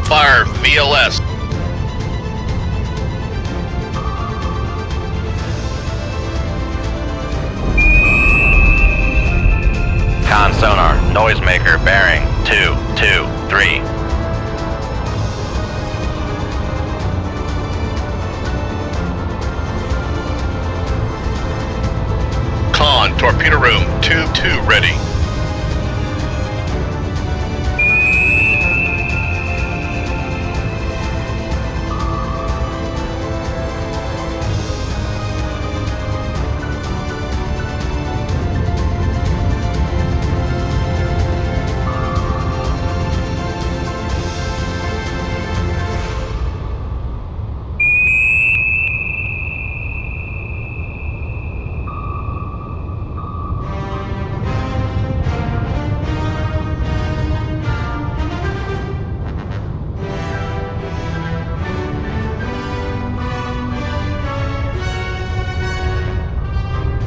Speaker 3: Fire VLS.
Speaker 1: Con sonar, noisemaker, bearing 223.
Speaker 3: Con, torpedo room, tube 2 ready.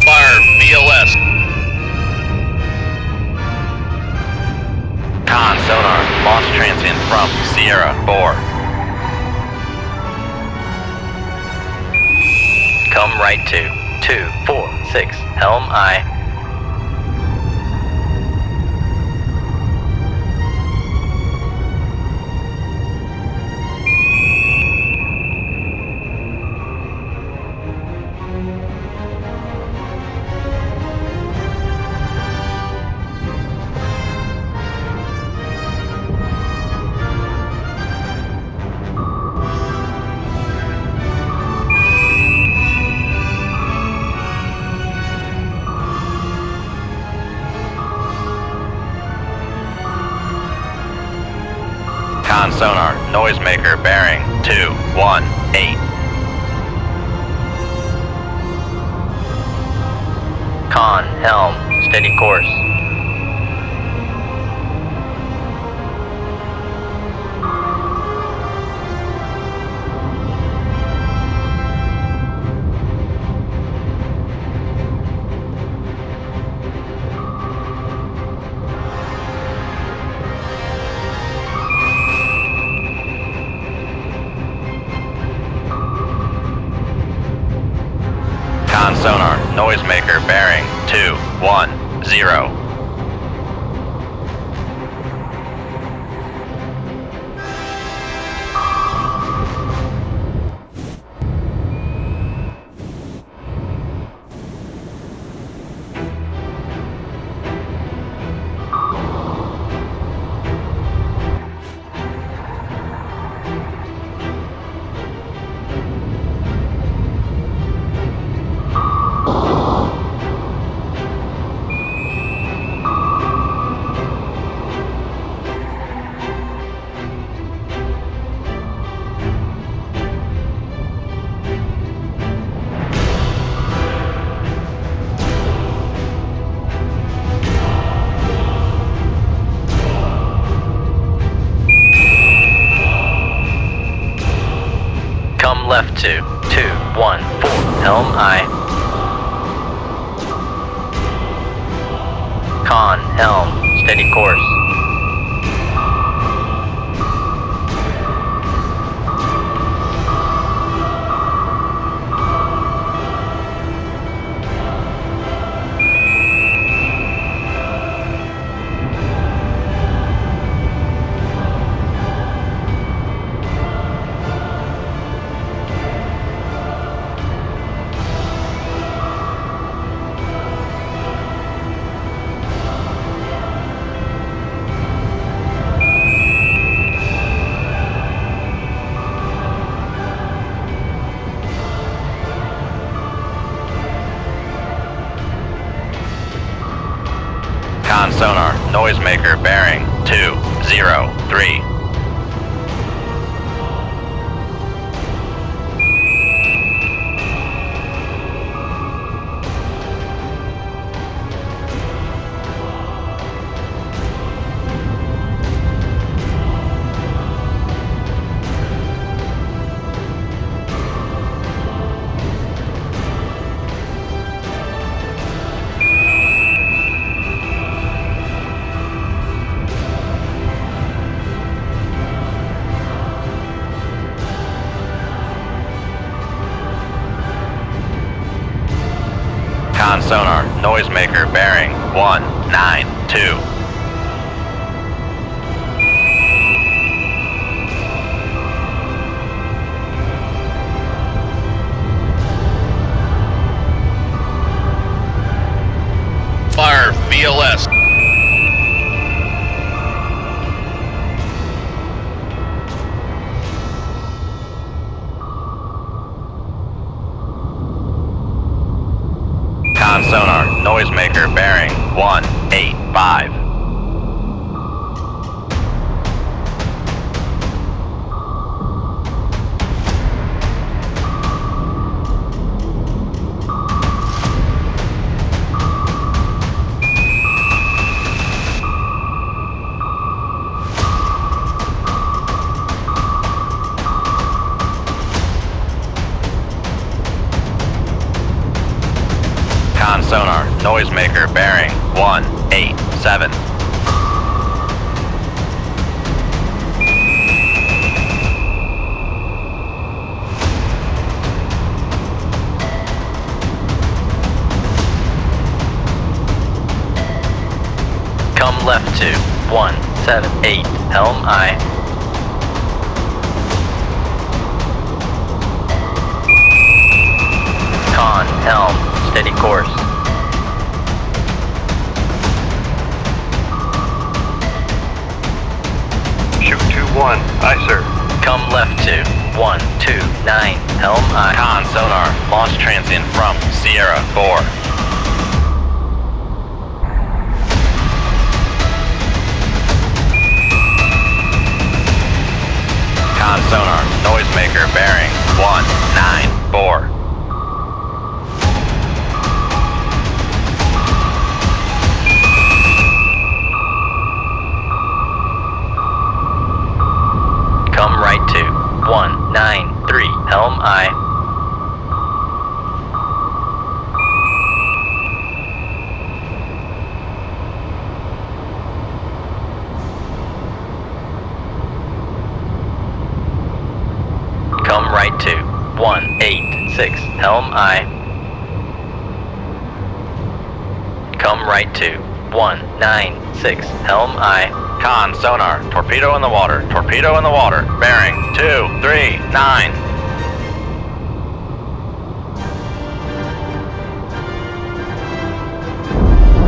Speaker 3: Fire VLS.
Speaker 1: Con sonar, launch transient from Sierra 4. Come right to 246, helm aye. Con sonar, noisemaker, bearing 218. Con, helm, steady course. Con sonar, noisemaker, bearing 2-1. 0. Come left to 214, helm aye. Con, helm, steady course. Con sonar, noisemaker bearing 203. Con sonar, noisemaker bearing 192.
Speaker 3: Fire VLS.
Speaker 1: Con sonar, noisemaker bearing 185. Con sonar, noisemaker bearing 187. Come left to 178, helm aye. Con, helm, steady course.
Speaker 2: Shoot 2-1. Aye, sir.
Speaker 1: Come left to 129, helm aye. Con sonar, launch transient from Sierra 4. Con sonar, noisemaker bearing 194. Come right to 193, helm aye. Come right to 186, helm aye.
Speaker 4: Come right to 196 Helm I.
Speaker 1: Con, sonar, torpedo in the water, torpedo in the water, bearing 239.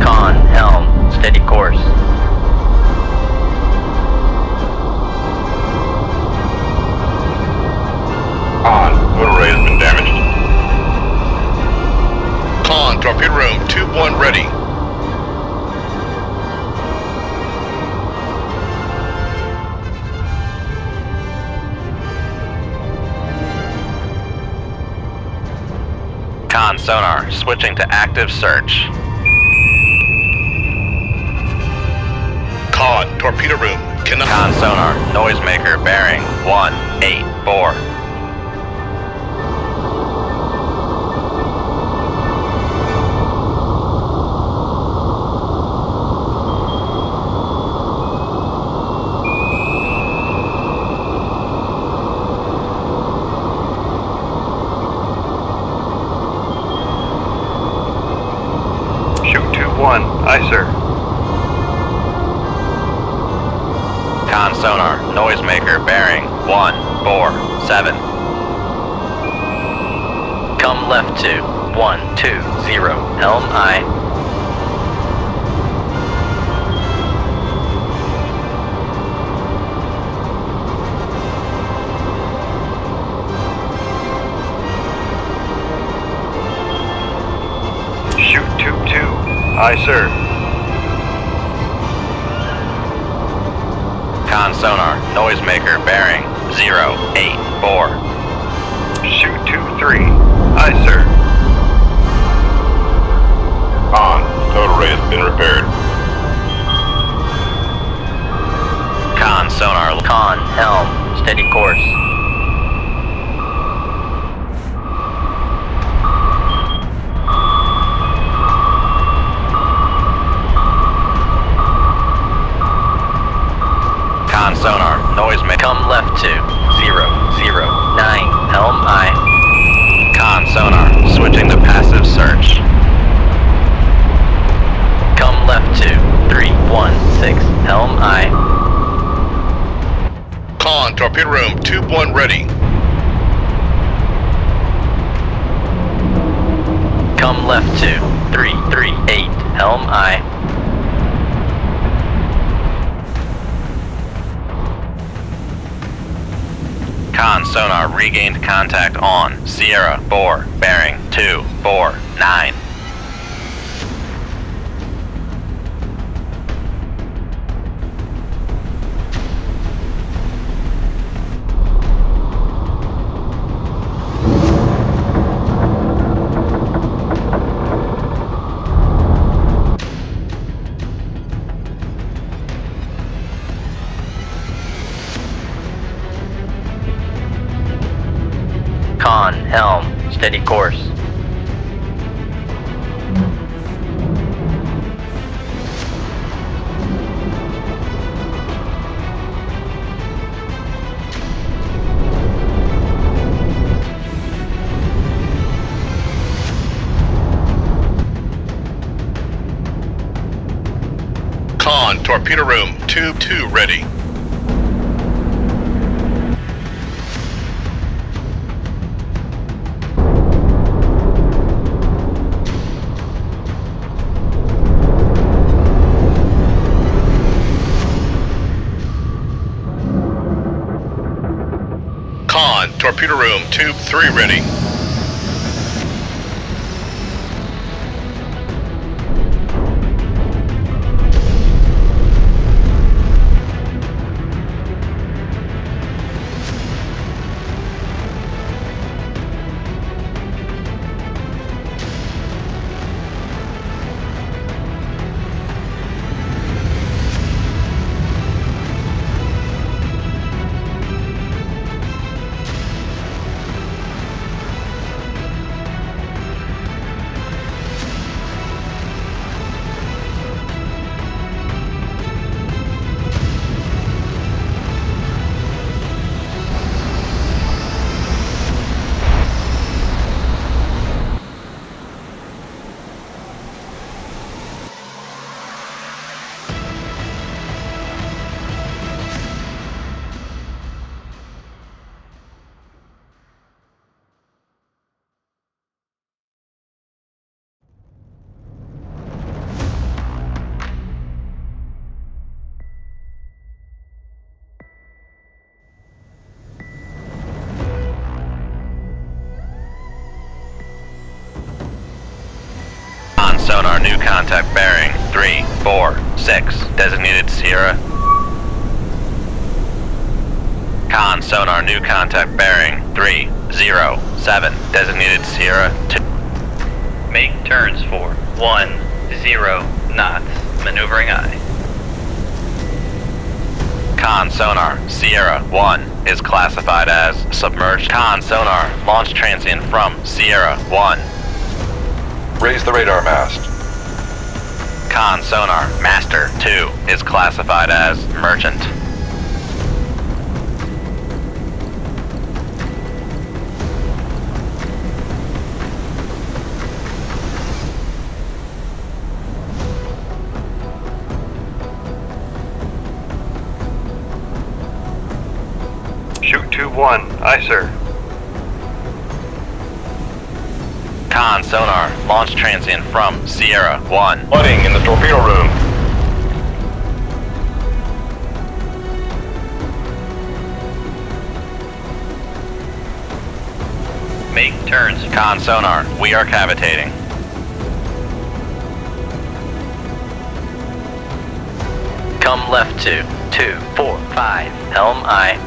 Speaker 4: Con, helm, steady course.
Speaker 5: On. Motor ray has been damaged.
Speaker 3: Con, torpedo room, tube 1 ready.
Speaker 1: Con, sonar, switching to active search.
Speaker 3: Con, torpedo room, cannot.
Speaker 1: Con, sonar, noisemaker, bearing 184.
Speaker 2: Shoot 2-1. Aye, sir.
Speaker 1: Con, sonar, noisemaker, bearing 147.
Speaker 4: Come left to 120 Helm I.
Speaker 2: Shoot 2-2. Aye, sir.
Speaker 1: Con, sonar, noisemaker, bearing 084.
Speaker 2: Shoot 2-3. Aye, sir.
Speaker 5: On. Motor ray has been repaired.
Speaker 1: Con, sonar,
Speaker 4: Con, helm, steady course.
Speaker 1: con, sonar, noisemaker.
Speaker 4: Come left to 009 Helm I.
Speaker 1: Con, sonar, switching to passive search.
Speaker 4: Come left to 316 Helm I.
Speaker 3: Con, torpedo room, tube 1 ready.
Speaker 4: Come left to 338 Helm I.
Speaker 1: Con, sonar, regained contact on Sierra 4, bearing 249.
Speaker 4: Con, helm, steady course.
Speaker 3: Con, torpedo room, tube 2 ready. Con, torpedo room, tube 3 ready.
Speaker 1: sonar new contact bearing 346, designated Sierra. Con sonar new contact bearing 307, designated Sierra 2.
Speaker 4: Make turns for 10 knots. Maneuvering aye.
Speaker 1: Con sonar Sierra 1 is classified as submerged. Con sonar launch transient from Sierra 1.
Speaker 5: Raise the radar mast.
Speaker 1: Con sonar Master 2 is classified as merchant.
Speaker 2: Shoot 2-1. Aye, sir.
Speaker 1: Con sonar launch transient from Sierra 1.
Speaker 5: Flooding in the torpedo room.
Speaker 4: Make turns.
Speaker 1: Con sonar, we are cavitating. Come left to 245. Helm aye.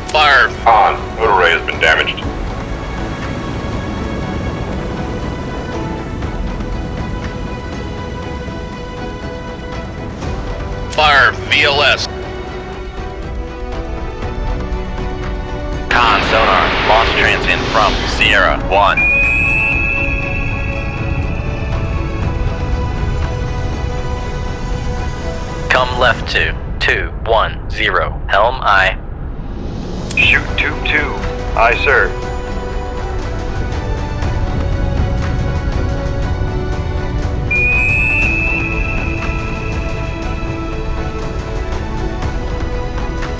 Speaker 3: Fire.
Speaker 5: On. Motor ray has been damaged.
Speaker 3: Fire. VLS.
Speaker 1: Con sonar launch transient from Sierra 1. Come left to 210. Helm aye.
Speaker 2: Shoot 2-2. Aye, sir.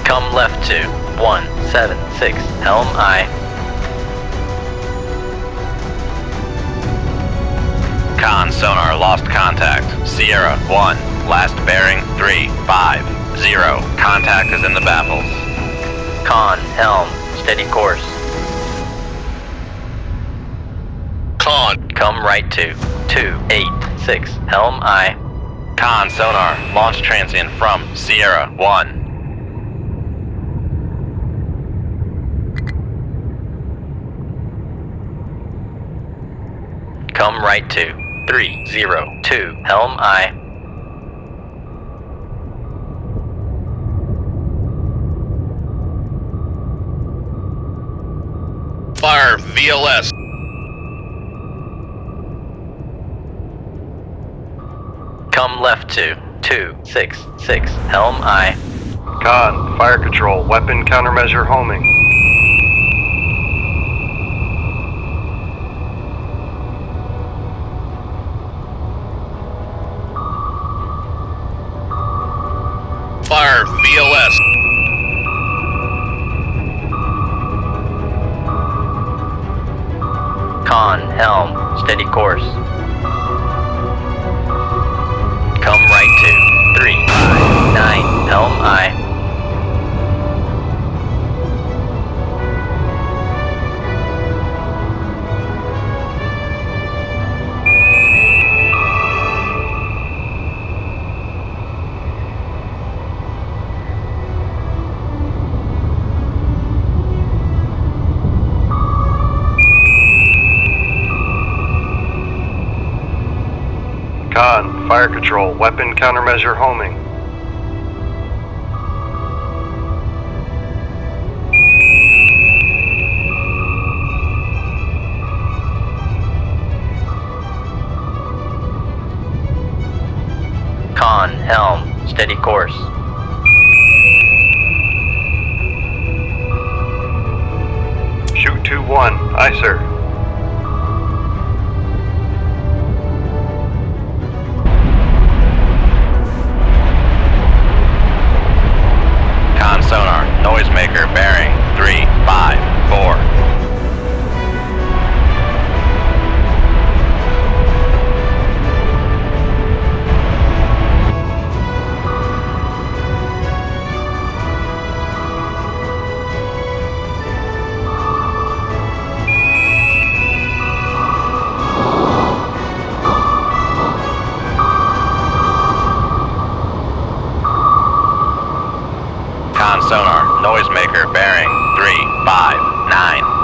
Speaker 1: Come left to 176. Helm aye. Con sonar lost contact. Sierra 1. Last bearing 350. Contact is in the baffles. Con helm. Steady course.
Speaker 3: Con.
Speaker 1: Come right to 286. Helm aye. Con sonar launch transient from Sierra 1. Come right to 302. Helm aye.
Speaker 3: Fire. VLS.
Speaker 1: Come left to 266. Helm aye.
Speaker 2: Con, fire control, weapon countermeasure homing.
Speaker 3: Fire. VLS.
Speaker 1: Con helm. Steady course. Come right to 359. Helm aye.
Speaker 2: Con, fire control, weapon countermeasure homing.
Speaker 1: Con helm. Steady course.
Speaker 2: Shoot 2-1. Aye, sir.
Speaker 1: Con sonar noisemaker bearing 354. Con sonar, noisemaker bearing 359.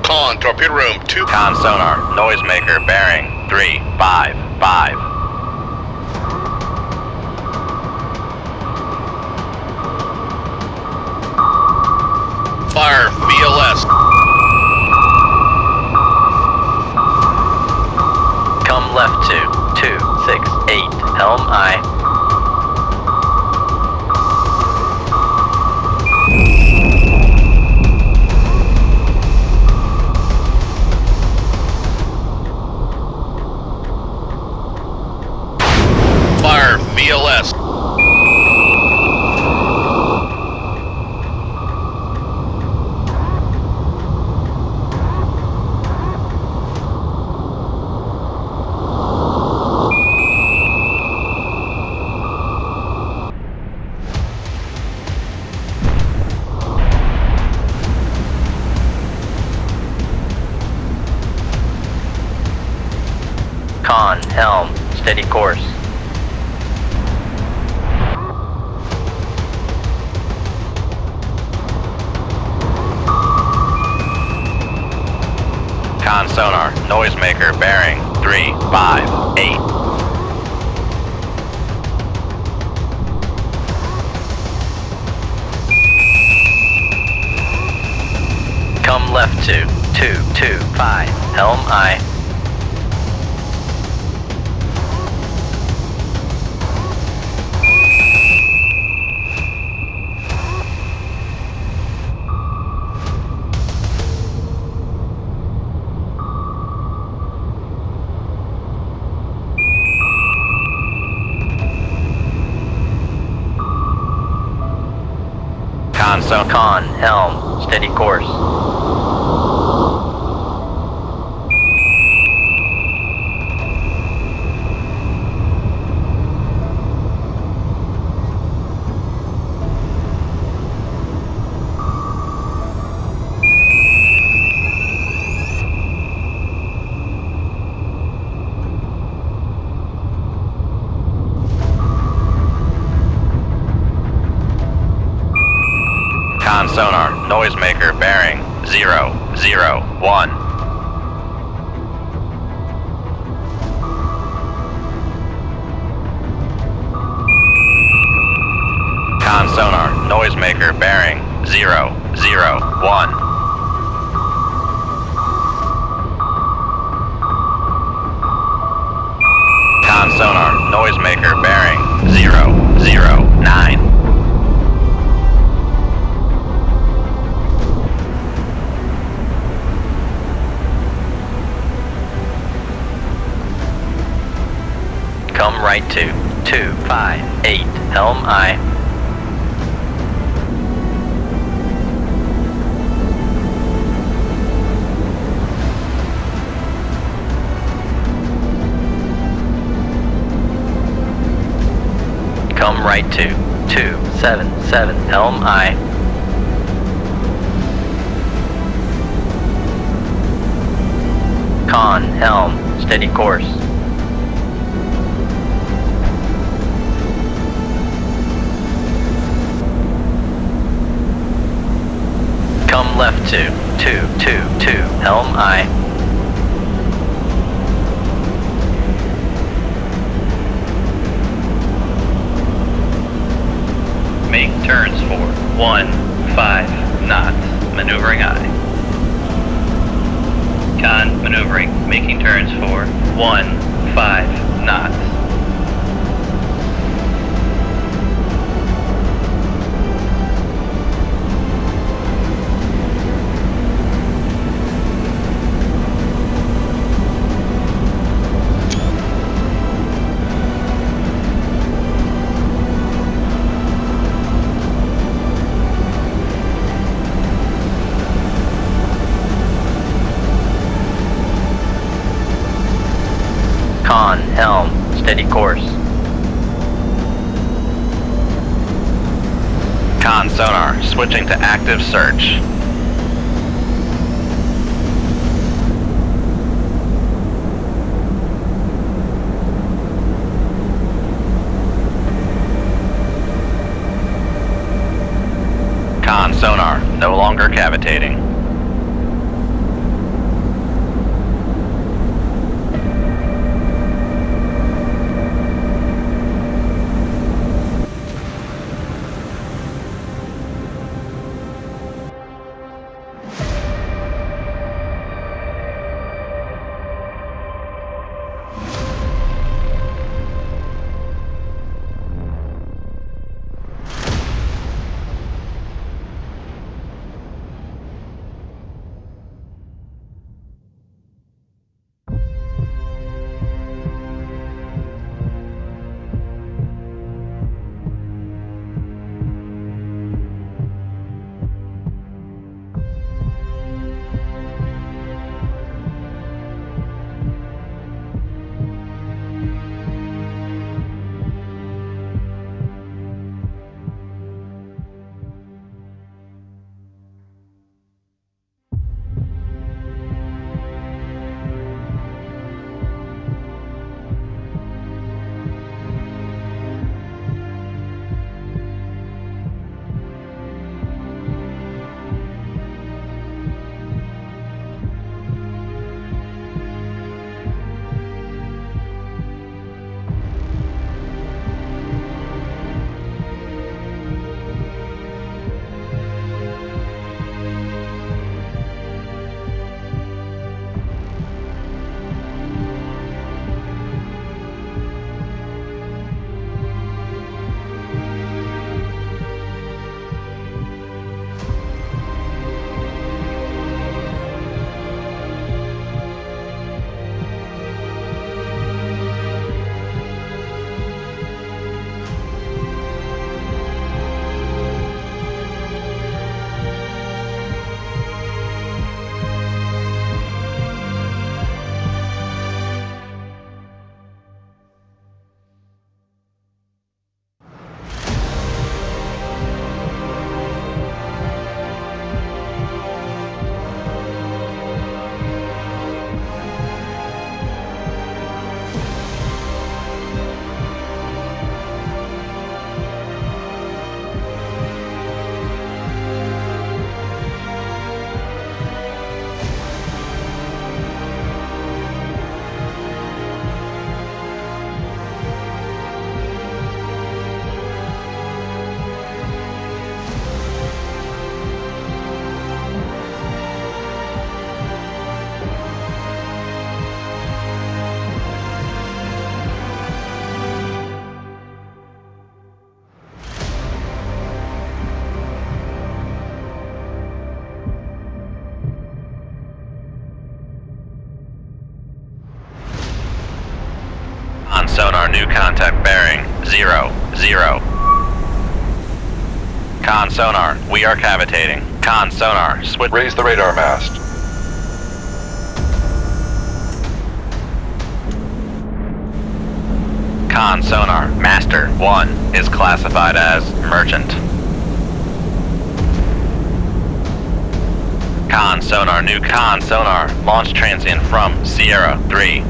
Speaker 3: Con, torpedo room 2.
Speaker 1: Con sonar, noisemaker bearing 355.
Speaker 3: Fire VLS.
Speaker 4: Come left to 268, helm I.
Speaker 3: Fire VLS.
Speaker 4: Con, helm, steady course.
Speaker 1: Con sonar, noisemaker bearing 358.
Speaker 4: Come left to 225, helm I. Con, helm, steady course.
Speaker 1: Con sonar, noisemaker bearing 001. Con sonar, noisemaker bearing 001. Con sonar, noisemaker bearing 009.
Speaker 4: Come right to 258, helm I. Come right to 277, helm I. Con, helm, steady course. Come left to 222, helm I.
Speaker 6: Make turns for 15 knots, maneuvering I. Con, maneuvering, making turns for 15 knots.
Speaker 4: Steady course.
Speaker 1: Con sonar, switching to active search. Con sonar, no longer cavitating. On sonar, new contact bearing 0, 0. Con sonar, we are cavitating. Con sonar, switch.
Speaker 5: Raise the radar mast.
Speaker 1: Con sonar, master 1 is classified as merchant. Con sonar, new con sonar, launch transient from Sierra 3.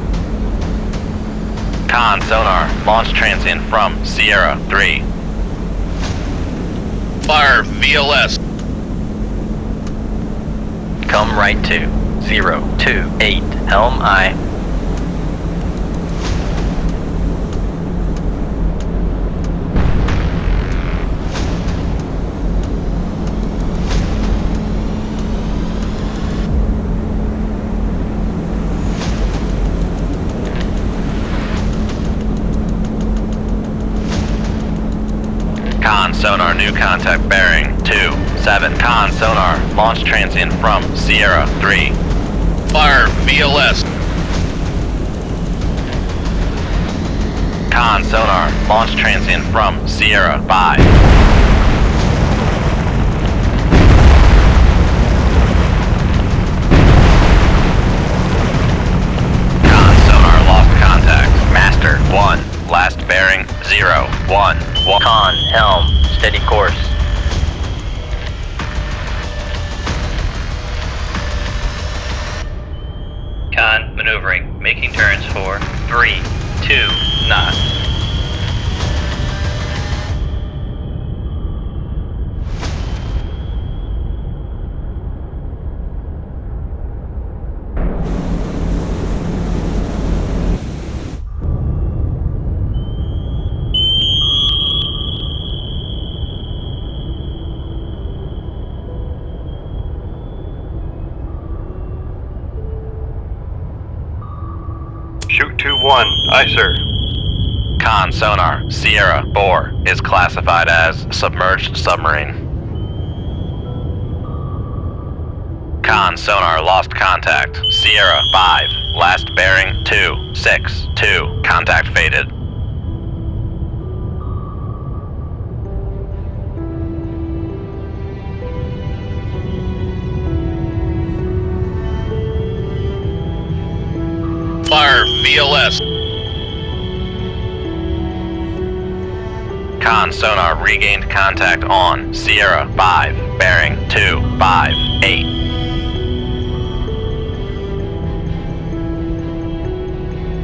Speaker 1: Con sonar, launch transient from Sierra 3.
Speaker 3: Fire VLS.
Speaker 4: Come right to 028 Helm I.
Speaker 1: Con sonar, new contact bearing 27. Con sonar, launch transient from Sierra 3.
Speaker 3: Fire VLS.
Speaker 1: Con sonar, launch transient from Sierra 5. Con sonar, lost contact. Master 1. Last bearing 0, 1.
Speaker 6: Con, helm, steady course. Con, maneuvering, making turns for 3, 2 knots.
Speaker 2: Shoot 2-1. Aye, sir.
Speaker 1: Con sonar, Sierra 4 is classified as submerged submarine. Con sonar lost contact, Sierra 5, last bearing 2, 6, 2, contact faded.
Speaker 3: Fire VLS.
Speaker 1: Con sonar regained contact on Sierra 5, bearing 2, 5, 8.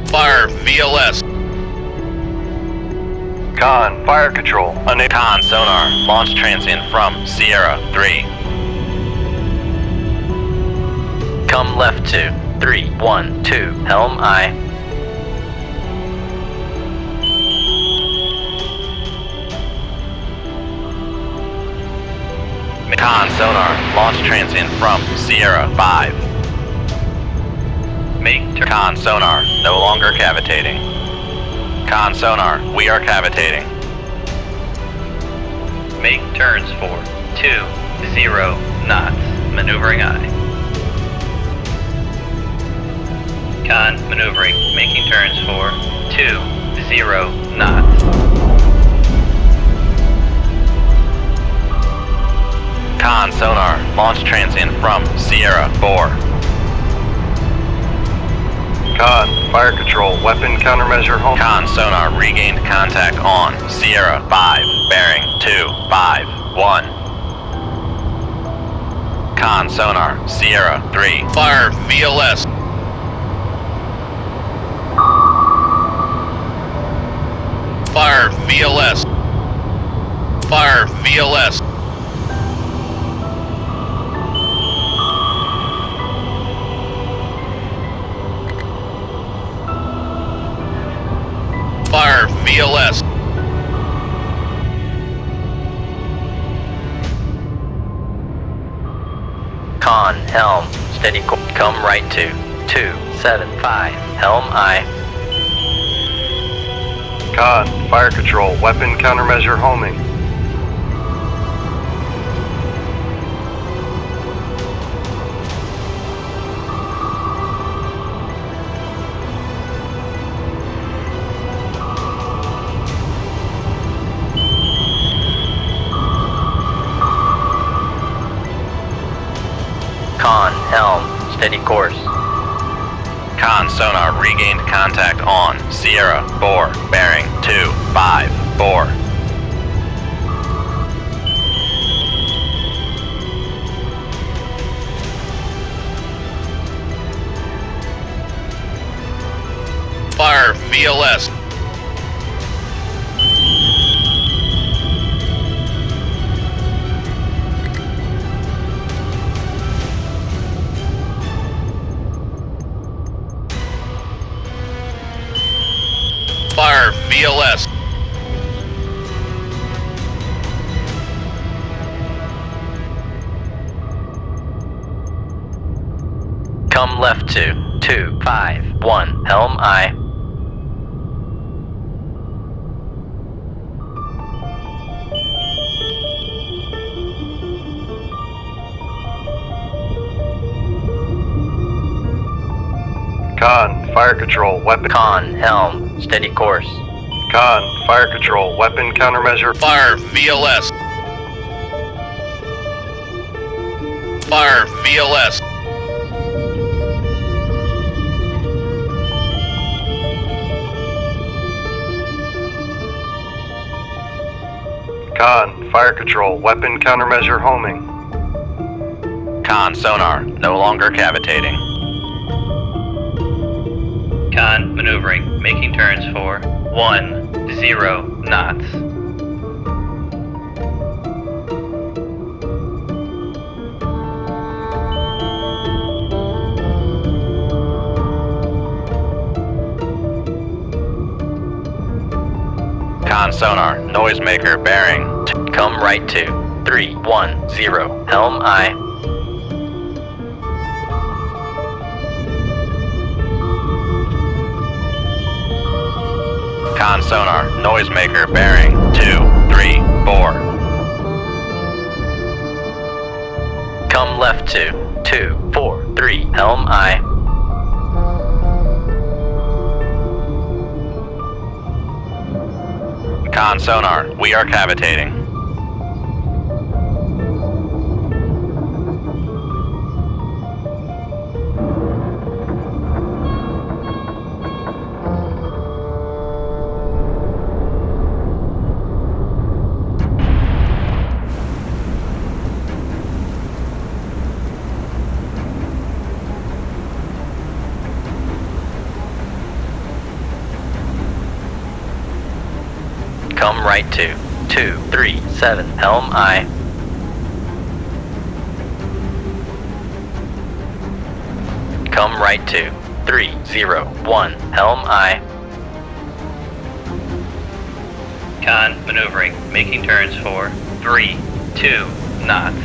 Speaker 3: Fire VLS.
Speaker 2: Con, fire control. Unable.
Speaker 1: Con sonar, launch transient from Sierra 3.
Speaker 6: Come left to 3, 1, 2, helm aye.
Speaker 1: Con sonar, launch transient from Sierra 5.
Speaker 6: Make turn.
Speaker 1: Con sonar, no longer cavitating. Con sonar, we are cavitating.
Speaker 6: Make turns for 2, 0 knots, maneuvering aye. Con, maneuvering, making turns for 2, 0 knots.
Speaker 1: Con sonar, launch transient from Sierra 4.
Speaker 2: Con, fire control. Weapon countermeasure home.
Speaker 1: Con sonar regained contact on Sierra 5, bearing 2, 5, 1. Con sonar, Sierra 3.
Speaker 3: Fire VLS. Fire VLS. Fire VLS. Fire VLS.
Speaker 6: Con, helm, steady course. Come right to 275, helm aye.
Speaker 2: Con, fire control. Weapon countermeasure homing.
Speaker 6: Con, helm, steady course.
Speaker 1: Con sonar regained contact on Sierra 4, bearing 2, 5, 4.
Speaker 3: Fire VLS. Fire VLS.
Speaker 6: Come left to 251, helm aye.
Speaker 2: Con, fire control. Weapon.
Speaker 6: Con, helm, steady course.
Speaker 2: Con, fire control. Weapon countermeasure.
Speaker 3: Fire VLS. Fire VLS.
Speaker 2: Con, fire control, weapon countermeasure homing.
Speaker 1: Con sonar, no longer cavitating.
Speaker 4: Con maneuvering, making turns for 10 knots.
Speaker 1: Con sonar, noisemaker bearing.
Speaker 6: Come right to 310. Helm I.
Speaker 1: Con sonar, noisemaker bearing 234.
Speaker 6: Come left to 243. Helm I.
Speaker 1: Con sonar, we are cavitating.
Speaker 6: Come right to 237. Helm I. Come right to 301. Helm I.
Speaker 4: Con maneuvering, making turns for 32 knots.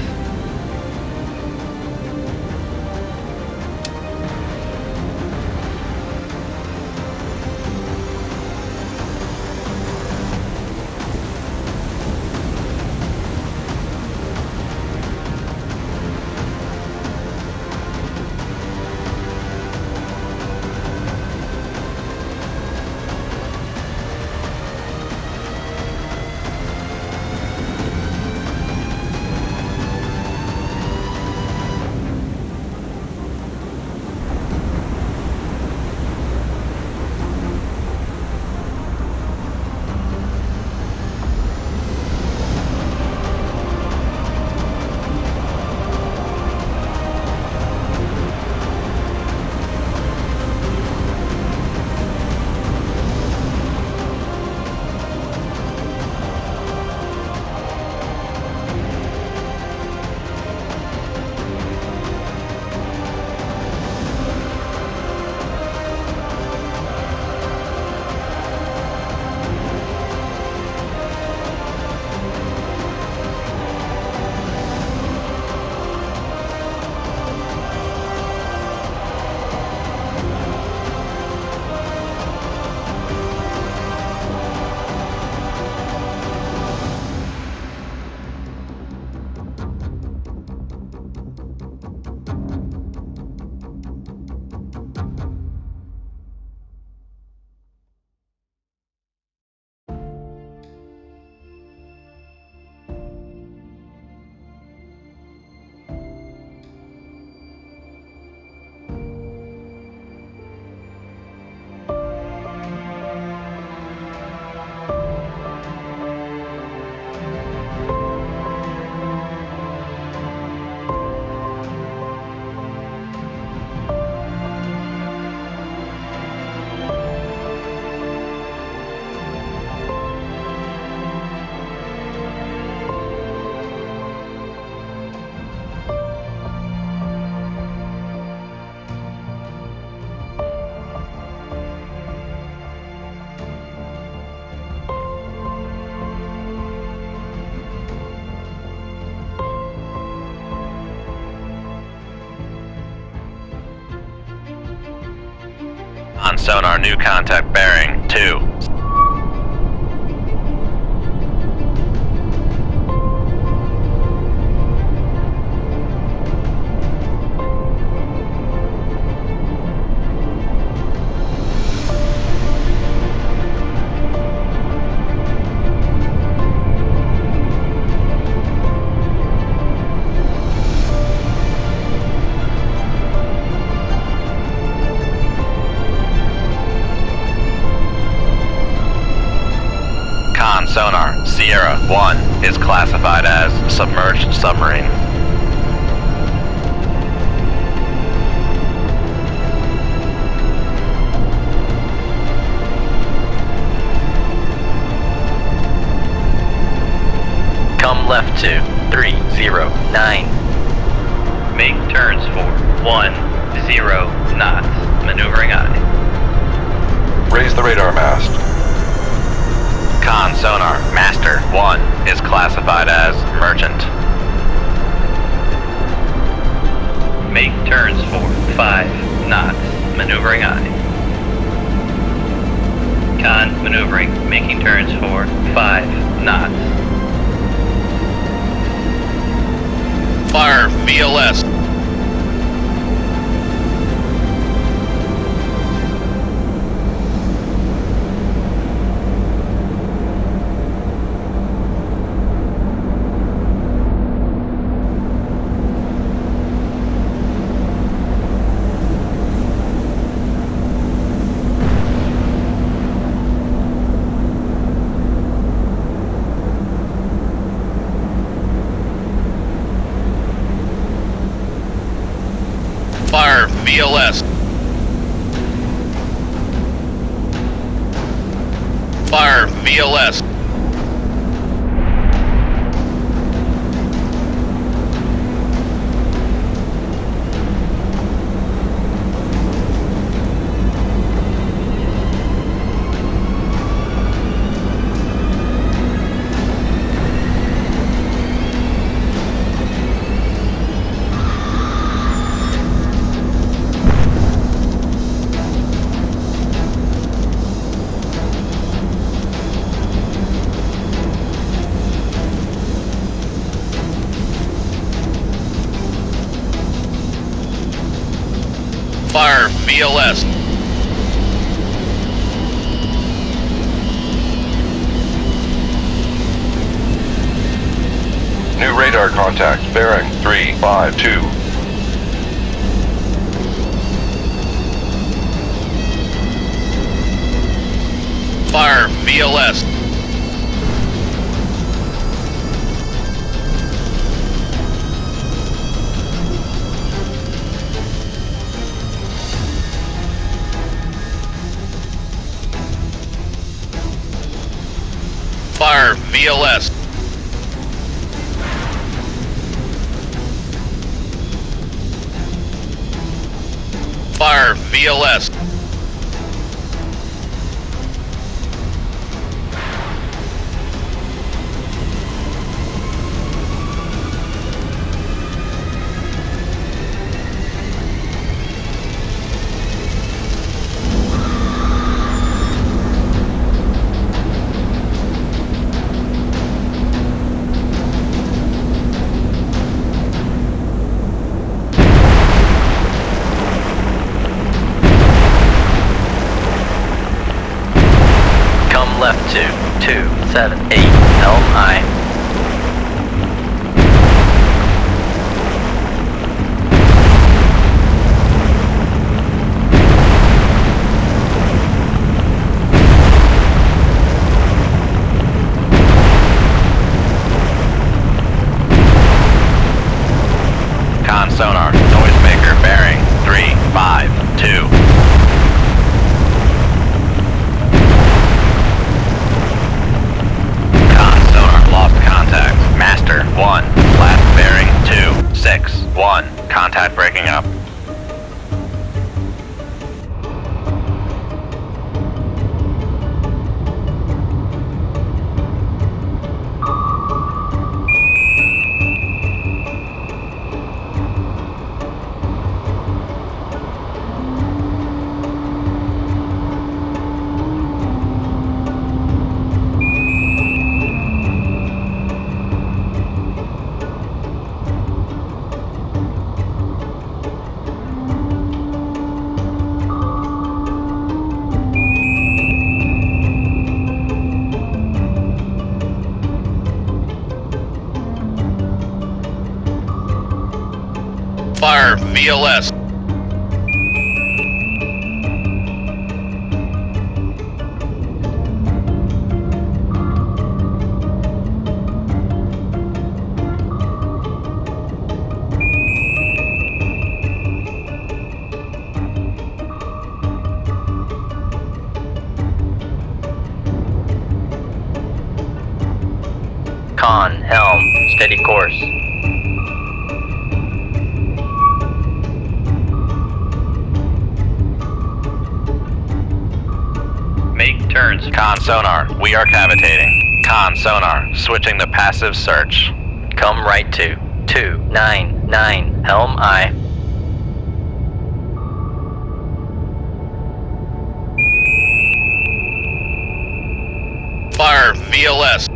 Speaker 1: On sonar, new contact bearing 2. Con sonar, Sierra 1. is classified as submerged submarine.
Speaker 6: Come left to 309.
Speaker 4: Make turns for 10 knots. Maneuvering aye.
Speaker 5: Raise the radar mast.
Speaker 1: Con sonar Master 1 is classified as merchant.
Speaker 4: Make turns for 5 knots. Maneuvering aye. Con maneuvering, making turns for 5 knots.
Speaker 3: Fire VLS. Fire VLS. Fire VLS. Fire VLS.
Speaker 5: New radar contact, bearing 352.
Speaker 3: Fire VLS. Fire VLS. Fire VLS.
Speaker 6: Come left to 278. Helm aye.
Speaker 1: Con sonar noisemaker bearing 352. Lost contact. Master 1. Last bearing 261. Contact breaking up.
Speaker 3: Fire VLS.
Speaker 6: Con, helm, steady course.
Speaker 4: Make turns.
Speaker 1: Con sonar, we are cavitating. Con sonar, switching to passive search.
Speaker 6: Come right to 299, helm aye.
Speaker 3: Fire VLS.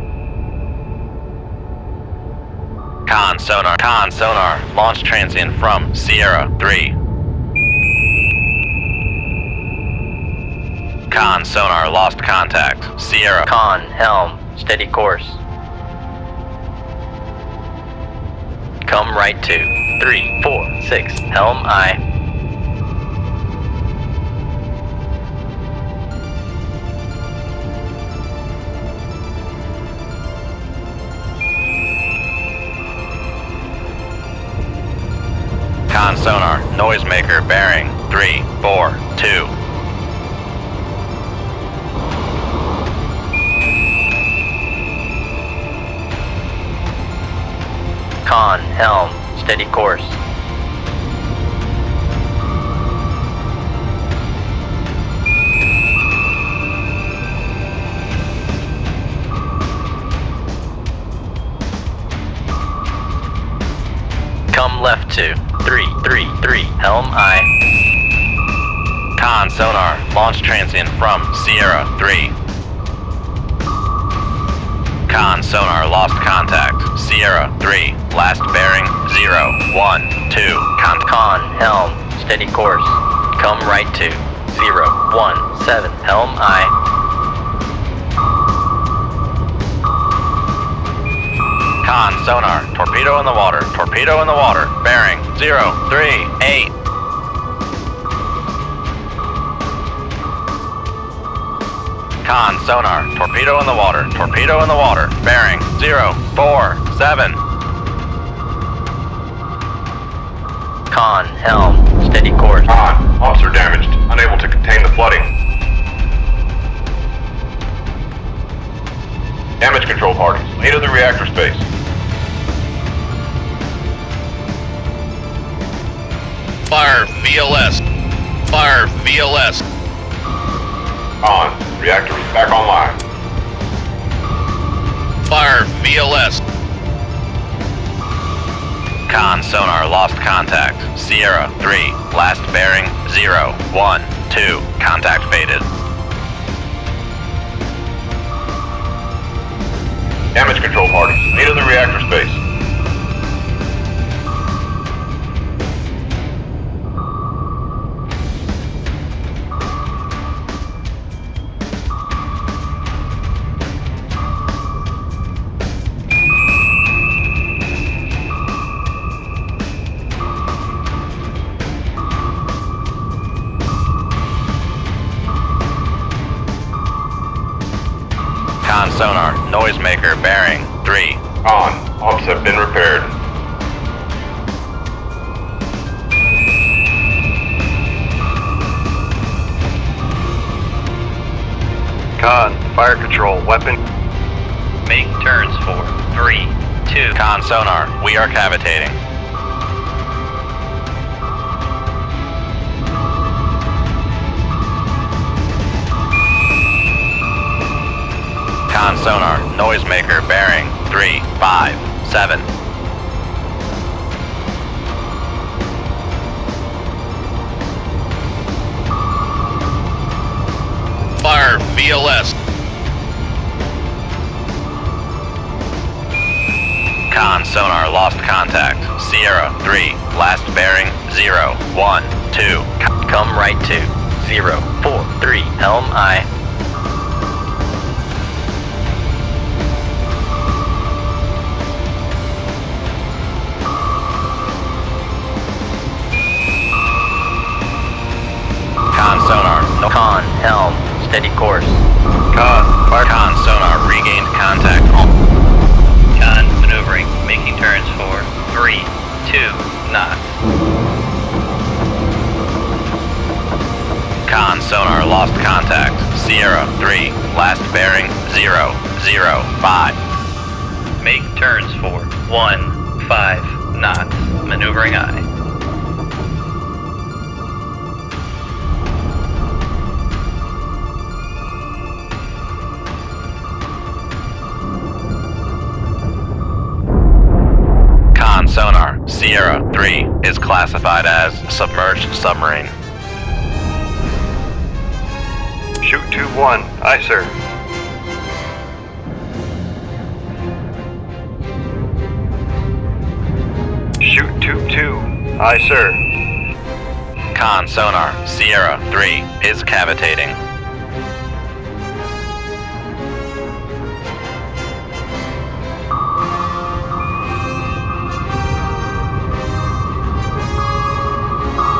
Speaker 1: Con sonar, launch transient from Sierra 3. Con sonar, lost contact. Sierra.
Speaker 6: Con, helm, steady course. Come right to 346, helm aye.
Speaker 1: Con sonar, noisemaker bearing 342.
Speaker 6: Con, helm, steady course. Come left to 333, helm aye.
Speaker 1: Con sonar, launch transient from Sierra 3. Con sonar, lost contact. Sierra 3, last bearing 012.
Speaker 6: Con, helm, steady course. Come right to 017, helm aye.
Speaker 1: Con sonar, torpedo in the water, bearing 038. Con sonar, torpedo in the water, bearing 047.
Speaker 6: Con, helm, steady course.
Speaker 5: Con, officer damaged. Unable to contain the flooding. Damage control parties. Lead to the reactor space.
Speaker 3: Fire VLS. Fire VLS.
Speaker 5: On. Reactor is back online.
Speaker 3: Fire VLS.
Speaker 1: Con sonar, lost contact. Sierra 3, last bearing 012. Contact faded.
Speaker 5: Damage control parties. Lead to the reactor space.
Speaker 1: Con sonar, noisemaker bearing 3.
Speaker 5: On. Pumps have been repaired.
Speaker 2: Con, fire control, weapon.
Speaker 4: Make turns for 3, 2.
Speaker 1: Con sonar, we are cavitating. Con sonar, noisemaker bearing 357.
Speaker 3: Fire VLS.
Speaker 1: Con sonar, lost contact. Sierra 3, last bearing 012.
Speaker 6: Come right to 043, helm aye.
Speaker 1: Con sonar, no.
Speaker 6: Con, helm, steady course.
Speaker 2: Con, fire.
Speaker 1: Con sonar, regained contact.
Speaker 4: Con, maneuvering. Making turns for 3, 2 knots.
Speaker 1: Con sonar, lost contact. Sierra 3, last bearing 005.
Speaker 4: Make turns for 15 knots. Maneuvering aye.
Speaker 1: Con sonar, Sierra 3 is classified as submerged submarine.
Speaker 2: Shoot 2-1. Aye, sir. Shoot 2-2. Aye, sir.
Speaker 1: Con sonar, Sierra 3 is cavitating.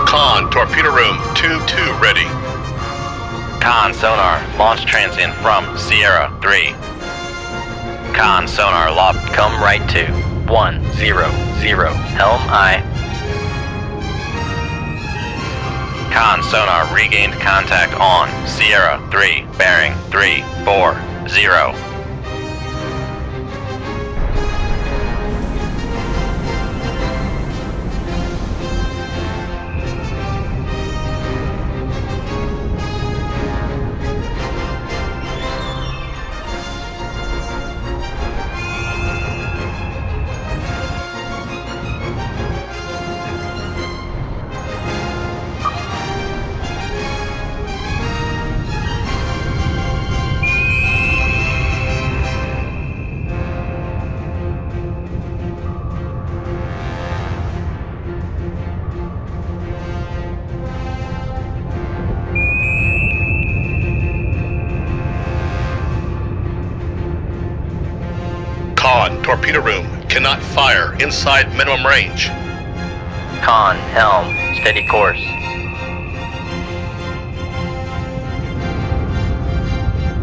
Speaker 3: Con, torpedo room 2-2 ready.
Speaker 1: Con sonar, launch transient from Sierra 3. Con sonar, lost.
Speaker 6: Come right to 100. Helm aye.
Speaker 1: Con sonar, regained contact on Sierra 3, bearing 340.
Speaker 3: Con, torpedo room cannot fire inside minimum range.
Speaker 6: Con, helm, steady course.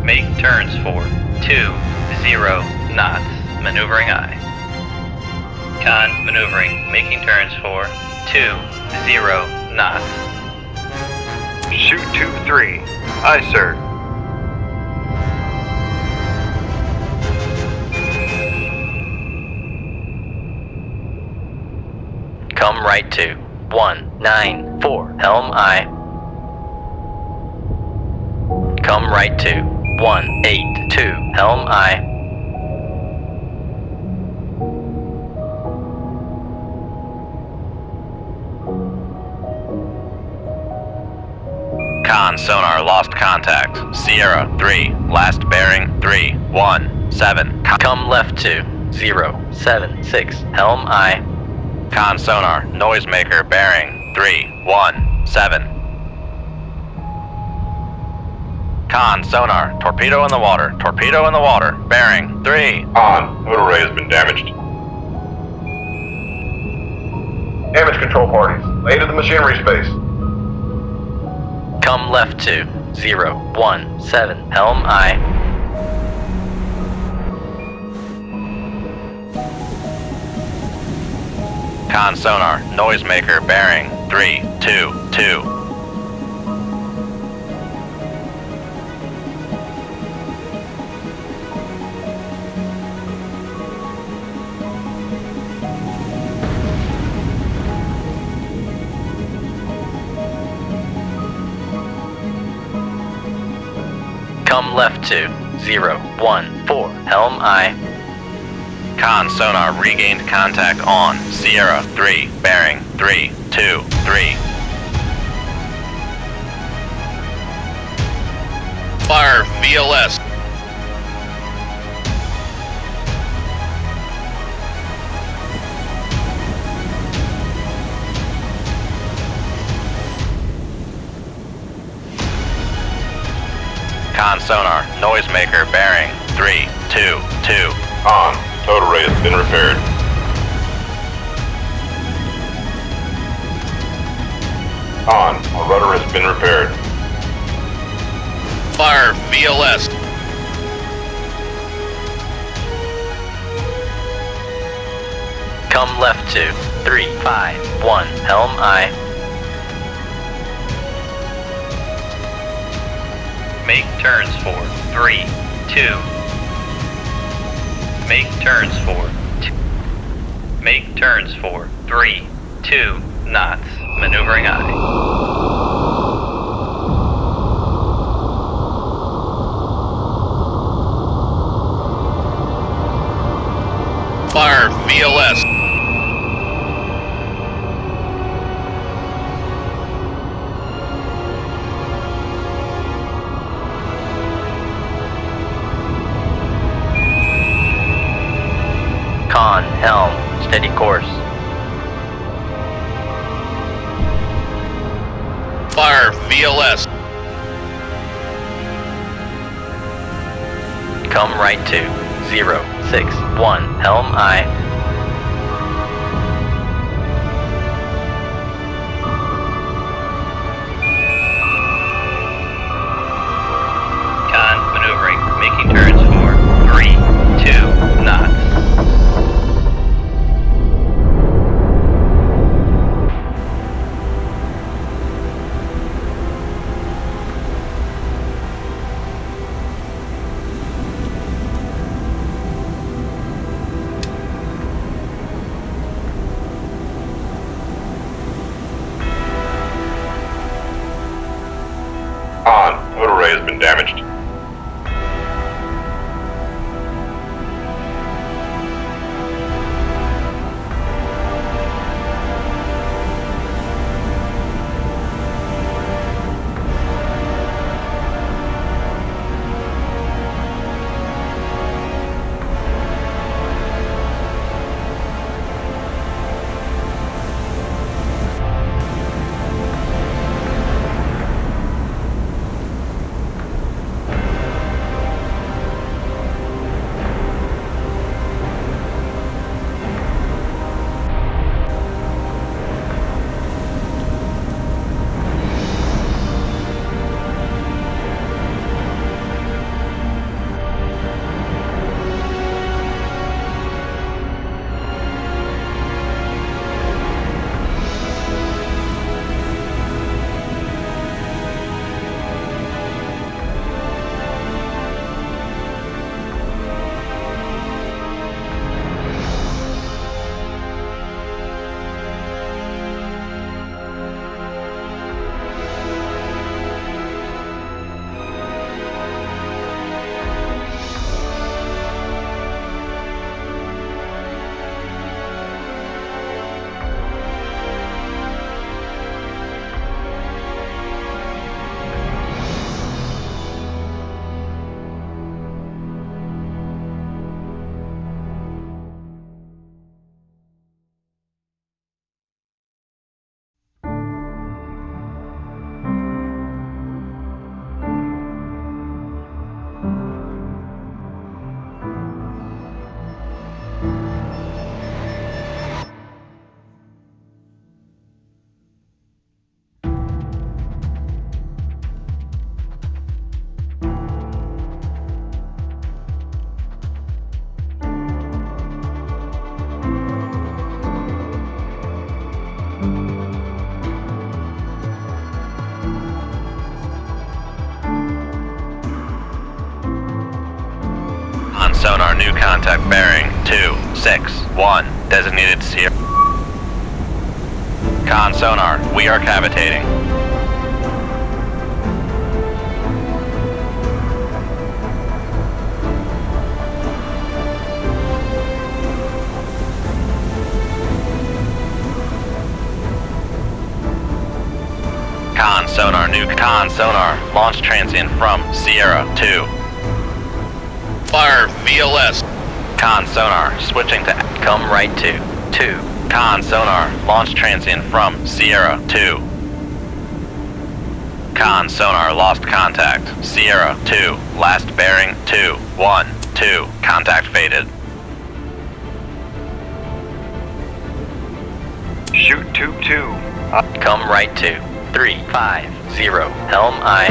Speaker 4: Make turns for 20 knots. Maneuvering aye. Con, maneuvering. Making turns for 20 knots.
Speaker 2: Shoot 2-3. Aye, sir.
Speaker 6: Come right to 194. Helm aye. Come right to 182. Helm aye.
Speaker 1: Con sonar, lost contact. Sierra 3, last bearing 317.
Speaker 6: Come left to 076. Helm aye.
Speaker 1: Con sonar, noisemaker, bearing 317. Con sonar, torpedo in the water, bearing 3.
Speaker 5: On. Motor array has been damaged. Damage control parties. Lay to the machinery space.
Speaker 6: Come left to 017. Helm aye.
Speaker 1: Con sonar, noisemaker, bearing 322.
Speaker 6: Come left to 014. Helm aye.
Speaker 1: Con sonar, regained contact on Sierra 3, bearing 323.
Speaker 3: Fire VLS.
Speaker 1: Con sonar, noisemaker, bearing 322.
Speaker 5: On. Total array has been repaired. On. Our rudder has been repaired.
Speaker 3: Fire VLS.
Speaker 6: Come left to 351. Helm aye.
Speaker 4: Make turns for 32. Make turns for 3, 2 knots. Maneuvering aye.
Speaker 3: Fire VLS.
Speaker 6: Con, helm, steady course.
Speaker 3: Fire VLS.
Speaker 6: Come right to 061, helm aye.
Speaker 4: Con, maneuvering, making turns for 3, 2 knots.
Speaker 5: On. Motor array has been damaged.
Speaker 1: On sonar, new contact bearing 261, designated Sierra. Con sonar, we are cavitating. Con sonar, launch transient from Sierra 2.
Speaker 3: Fire VLS.
Speaker 1: Con sonar, switching to come right to 2. Con sonar, launch transient from Sierra 2. Con sonar, lost contact. Sierra 2, last bearing 212, contact faded.
Speaker 2: Shoot tube 2.
Speaker 6: Come right to 350, helm aye.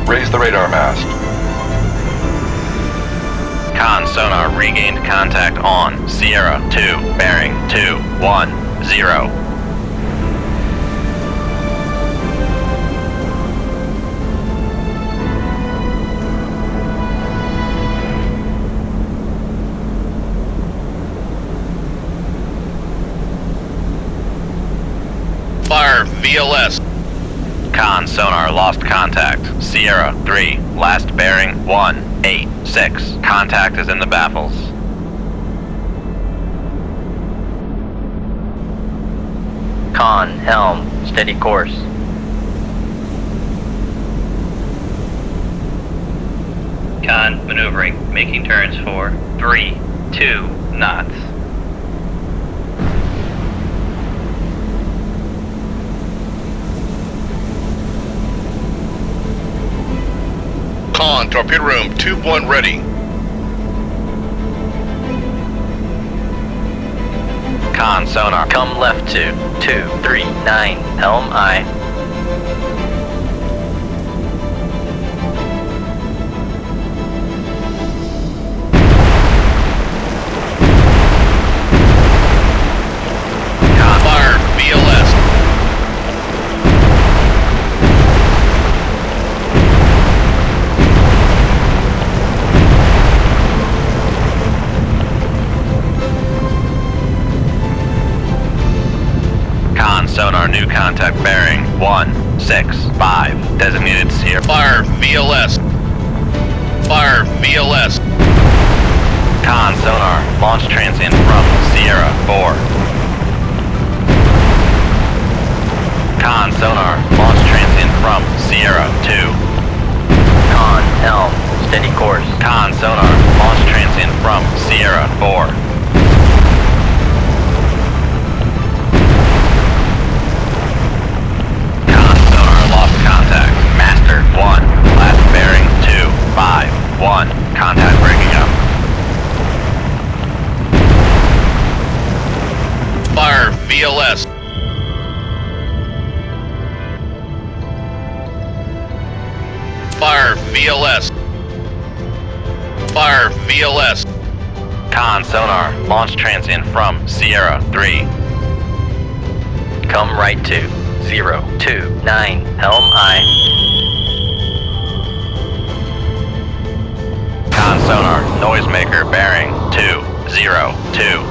Speaker 5: Raise the radar mast.
Speaker 1: Con sonar regained contact on Sierra 2, bearing 210.
Speaker 3: VLS.
Speaker 1: Con sonar lost contact. Sierra 3, last bearing 186. Contact is in the baffles.
Speaker 6: Con, helm, steady course. Con, maneuvering, making turns for 3, 2 knots.
Speaker 3: Con, torpedo room, tube 1 ready.
Speaker 1: Con sonar.
Speaker 6: Come left to 239, helm aye.
Speaker 3: Fire VLS.
Speaker 1: Con sonar new contact bearing 165. Designated Sierra.
Speaker 3: Fire VLS. Fire VLS.
Speaker 1: Con sonar launch transient from Sierra 4. Con sonar launch transient from Sierra 2.
Speaker 6: Con, helm, steady course.
Speaker 1: Con sonar launch transient from Sierra 4. Con sonar lost contact. Master 1, last bearing 251. Contact breaking up.
Speaker 3: Fire VLS. Fire VLS. Fire VLS.
Speaker 1: Con sonar launch transient from Sierra 3.
Speaker 6: Come right to 029, helm aye.
Speaker 1: Con sonar noisemaker bearing 202.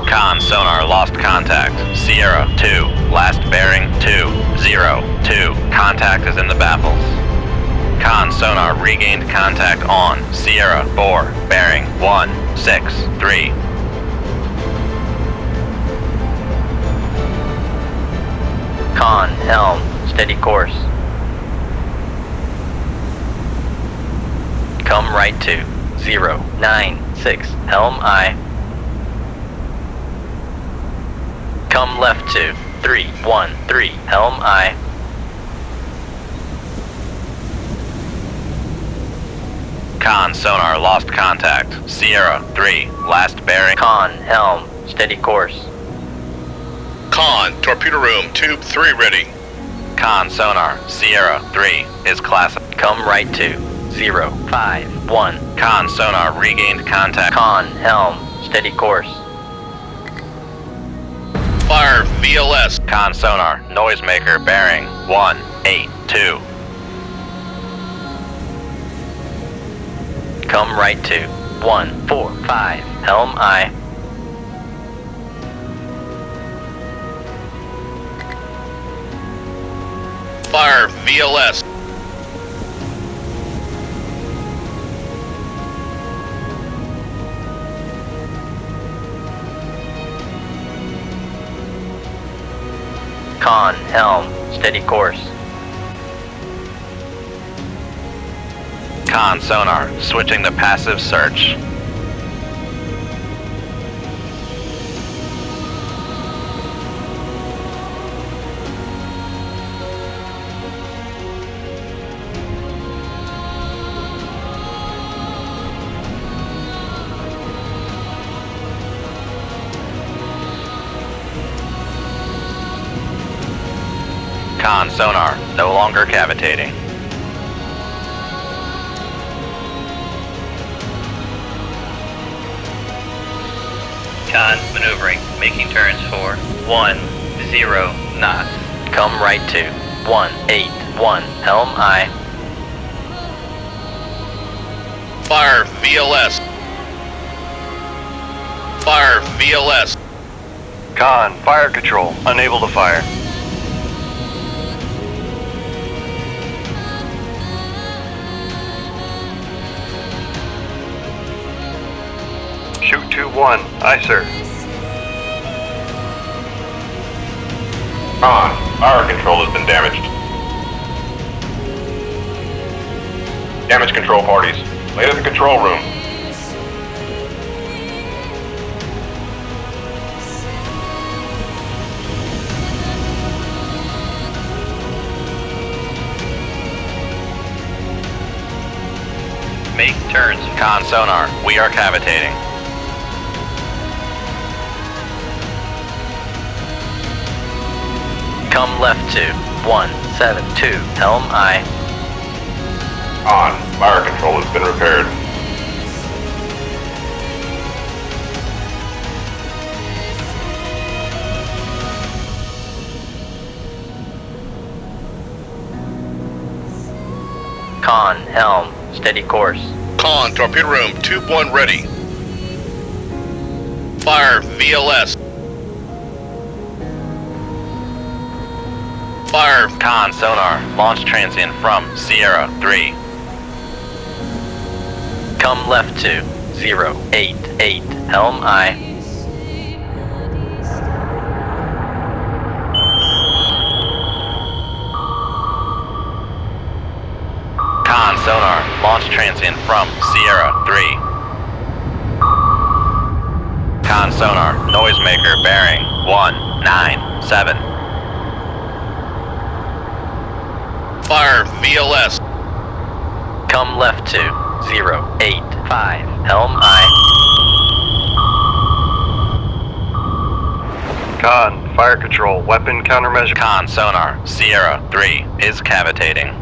Speaker 1: Con sonar lost contact. Sierra 2, last bearing 202. Contact is in the baffles. Con sonar regained contact on Sierra 4, bearing 163.
Speaker 6: Con, helm, steady course. Come right to 096, helm aye. Come left to 313, helm aye.
Speaker 1: Con sonar lost contact. Sierra 3, last bearing.
Speaker 6: Con, helm, steady course.
Speaker 3: Con, torpedo room, tube 3 ready.
Speaker 1: Con sonar Sierra 3 is classified.
Speaker 6: Come right to 051.
Speaker 1: Con sonar regained contact.
Speaker 6: Con, helm, steady course.
Speaker 3: Fire VLS.
Speaker 1: Con sonar noisemaker bearing 182.
Speaker 6: Come right to 145, helm aye.
Speaker 3: Fire VLS.
Speaker 6: Con, helm, steady course.
Speaker 1: Con sonar switching to passive search. Con sonar no longer cavitating.
Speaker 4: Con, maneuvering, making turns for 10 knots.
Speaker 6: Come right to 181, helm aye.
Speaker 3: Fire VLS. Fire VLS.
Speaker 2: Con, fire control, unable to fire. Shoot 2-1. Aye, sir.
Speaker 5: Con, fire control has been damaged. Damage control parties. Lay to the control room.
Speaker 4: Make turns.
Speaker 1: Con sonar, we are cavitating.
Speaker 6: Come left to 172, helm aye.
Speaker 5: Con, fire control has been repaired.
Speaker 6: Con, helm, steady course.
Speaker 3: Con, torpedo room 2-1 ready. Fire VLS. Fire.
Speaker 1: Con sonar, launch transient from Sierra 3.
Speaker 6: Come left to 088, helm aye.
Speaker 1: Con sonar, launch transient from Sierra 3. Con sonar, noisemaker bearing 197.
Speaker 3: Fire VLS.
Speaker 6: Come left to 085, helm aye.
Speaker 2: Con, fire control, weapon countermeasure.
Speaker 1: Con sonar, Sierra 3 is cavitating.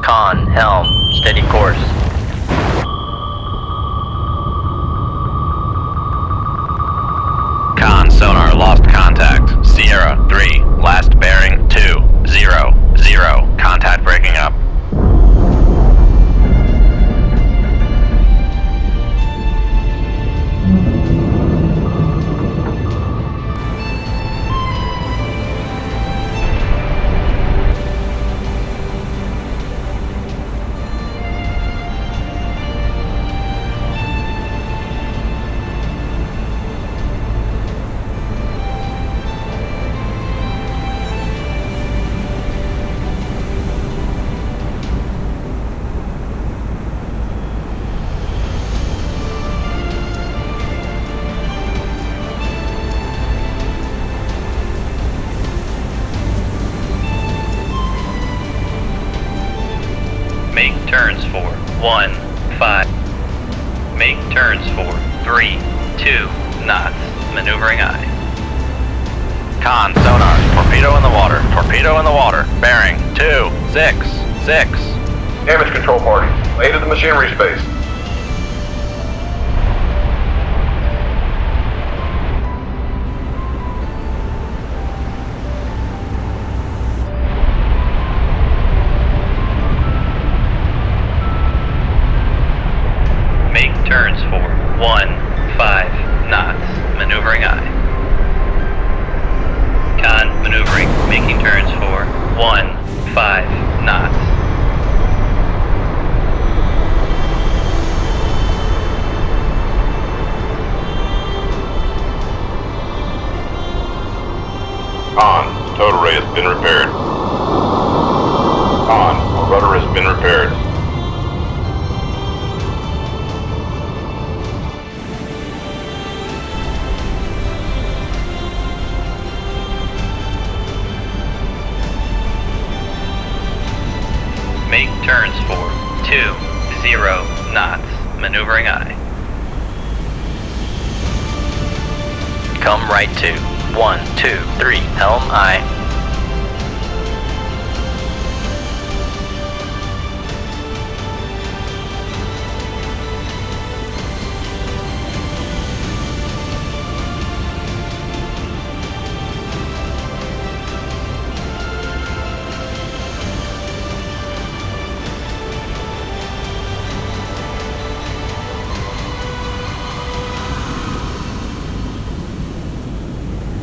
Speaker 6: Con, helm, steady course.
Speaker 1: Con sonar, lost contact. Sierra 3, last bearing 200. Contact breaking up.
Speaker 4: Make turns for 1, 5. Make turns for 3, 2 knots. Maneuvering aye.
Speaker 1: Con sonar, torpedo in the water. Torpedo in the water. Bearing 266.
Speaker 5: Damage control parties. Lay to the machinery space.
Speaker 4: Make turns for 1, 5 knots. Maneuvering aye. Con, maneuvering. Making turns for 1, 5 knots.
Speaker 5: Con, tow array has been repaired. Con, rudder has been repaired.
Speaker 4: Make turns for 20 knots. Maneuvering aye.
Speaker 6: Come right to 123, helm aye.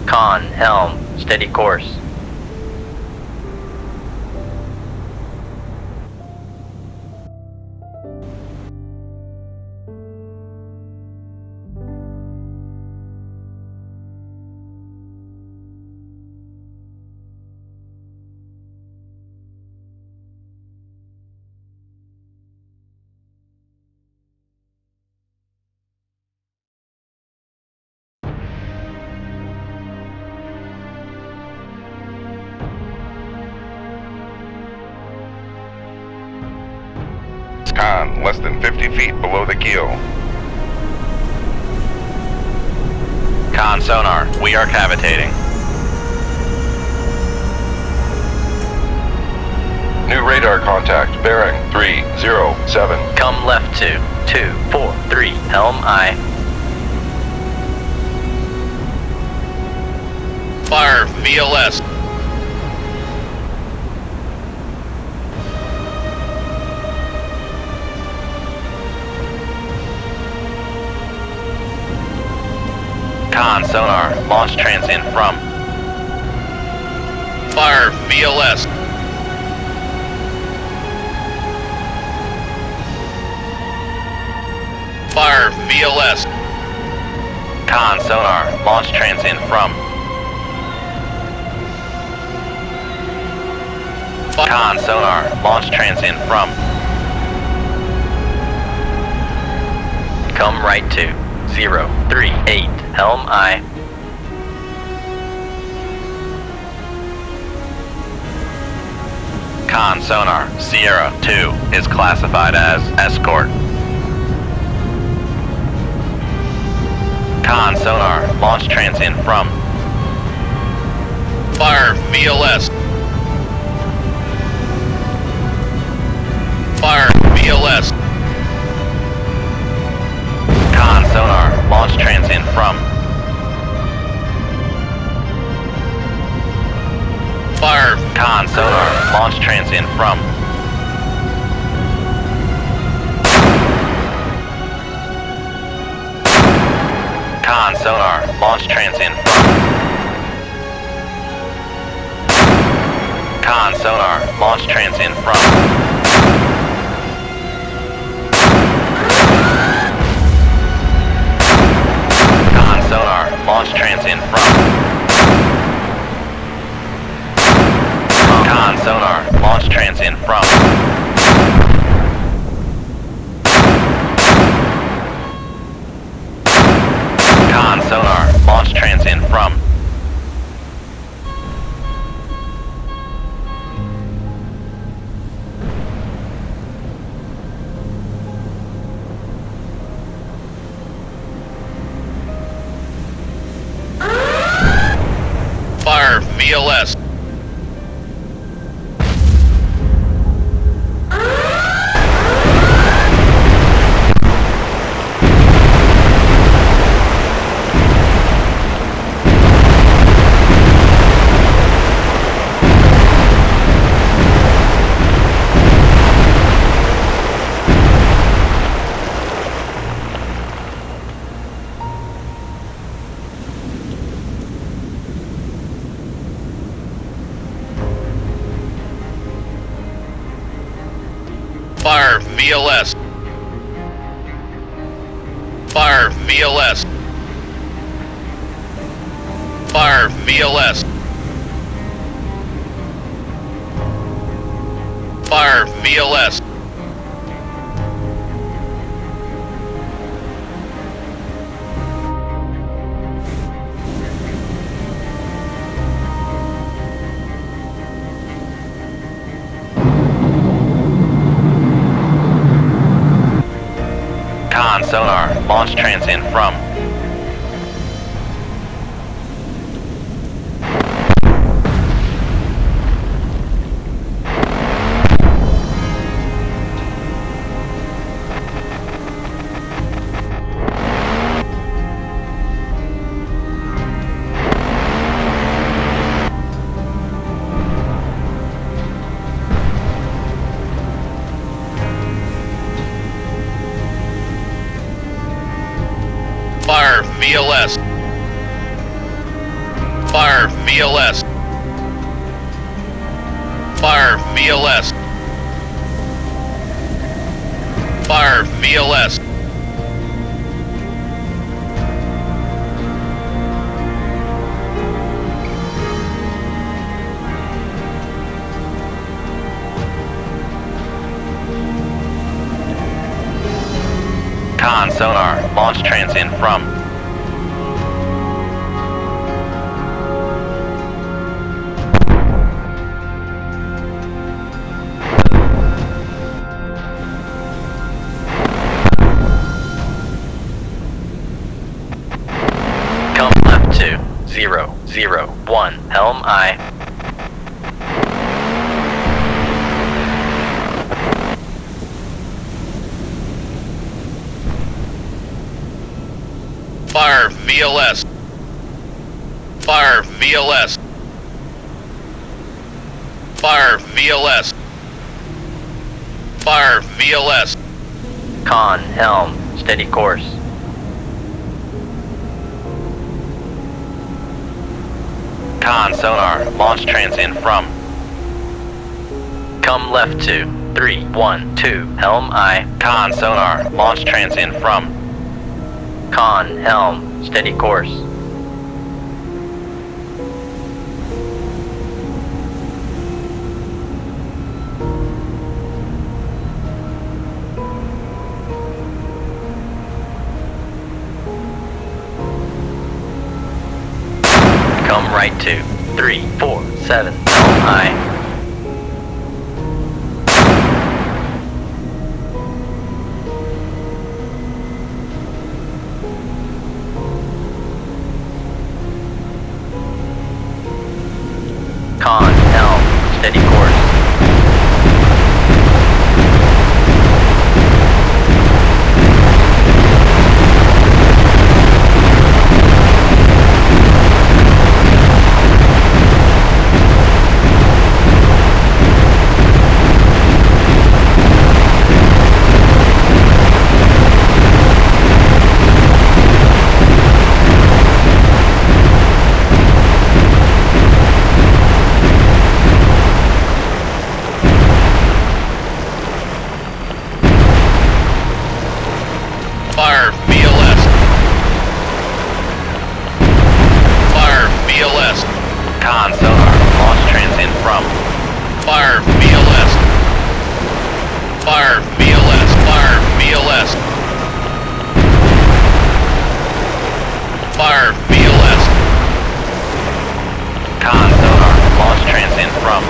Speaker 6: Con, helm, steady course.
Speaker 5: less than 50 feet below the keel.
Speaker 1: Con sonar, we are cavitating.
Speaker 5: New radar contact, bearing 307.
Speaker 6: Come left to 243, helm aye.
Speaker 3: Fire VLS.
Speaker 1: Con sonar, launch transient from.
Speaker 3: Fire VLS. Fire VLS.
Speaker 1: Con sonar, launch transient from. Con sonar, launch transient from.
Speaker 6: Come right to 038, helm aye.
Speaker 1: Con sonar, Sierra 2 is classified as escort. Con sonar, launch transient from.
Speaker 3: Fire VLS. Fire VLS.
Speaker 1: Con sonar, launch transient from.
Speaker 3: Fire.
Speaker 1: Con sonar, launch transient from. Con sonar, launch transient from. Con sonar, launch transient from. Con sonar, launch transient from. Con sonar, launch transient from. Con sonar, launch transient from.
Speaker 3: Fire VLS. Fire VLS. Fire VLS. Fire VLS. Fire VLS.
Speaker 1: Con sonar, launch transient from.
Speaker 3: Fire VLS. Fire VLS. Fire VLS. Fire VLS.
Speaker 1: Con sonar, launch transient from.
Speaker 6: 01, helm aye.
Speaker 3: Fire VLS. Fire VLS. Fire VLS. Fire VLS.
Speaker 6: Con, helm, steady course.
Speaker 1: Con sonar, launch transient from.
Speaker 6: Come left to 312, helm aye.
Speaker 1: Con sonar, launch transient from.
Speaker 6: Con, helm, steady course. Come right to 347, helm aye. Con, helm, steady course.
Speaker 3: Fire VLS. Fire VLS.
Speaker 1: Con sonar, launch transient from.
Speaker 3: Fire VLS. Fire VLS. Fire VLS. Fire VLS.
Speaker 1: Con sonar, launch transient from.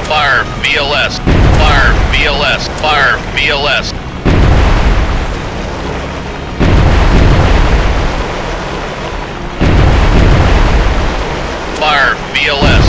Speaker 3: Fire VLS. Fire VLS. Fire VLS. Fire VLS.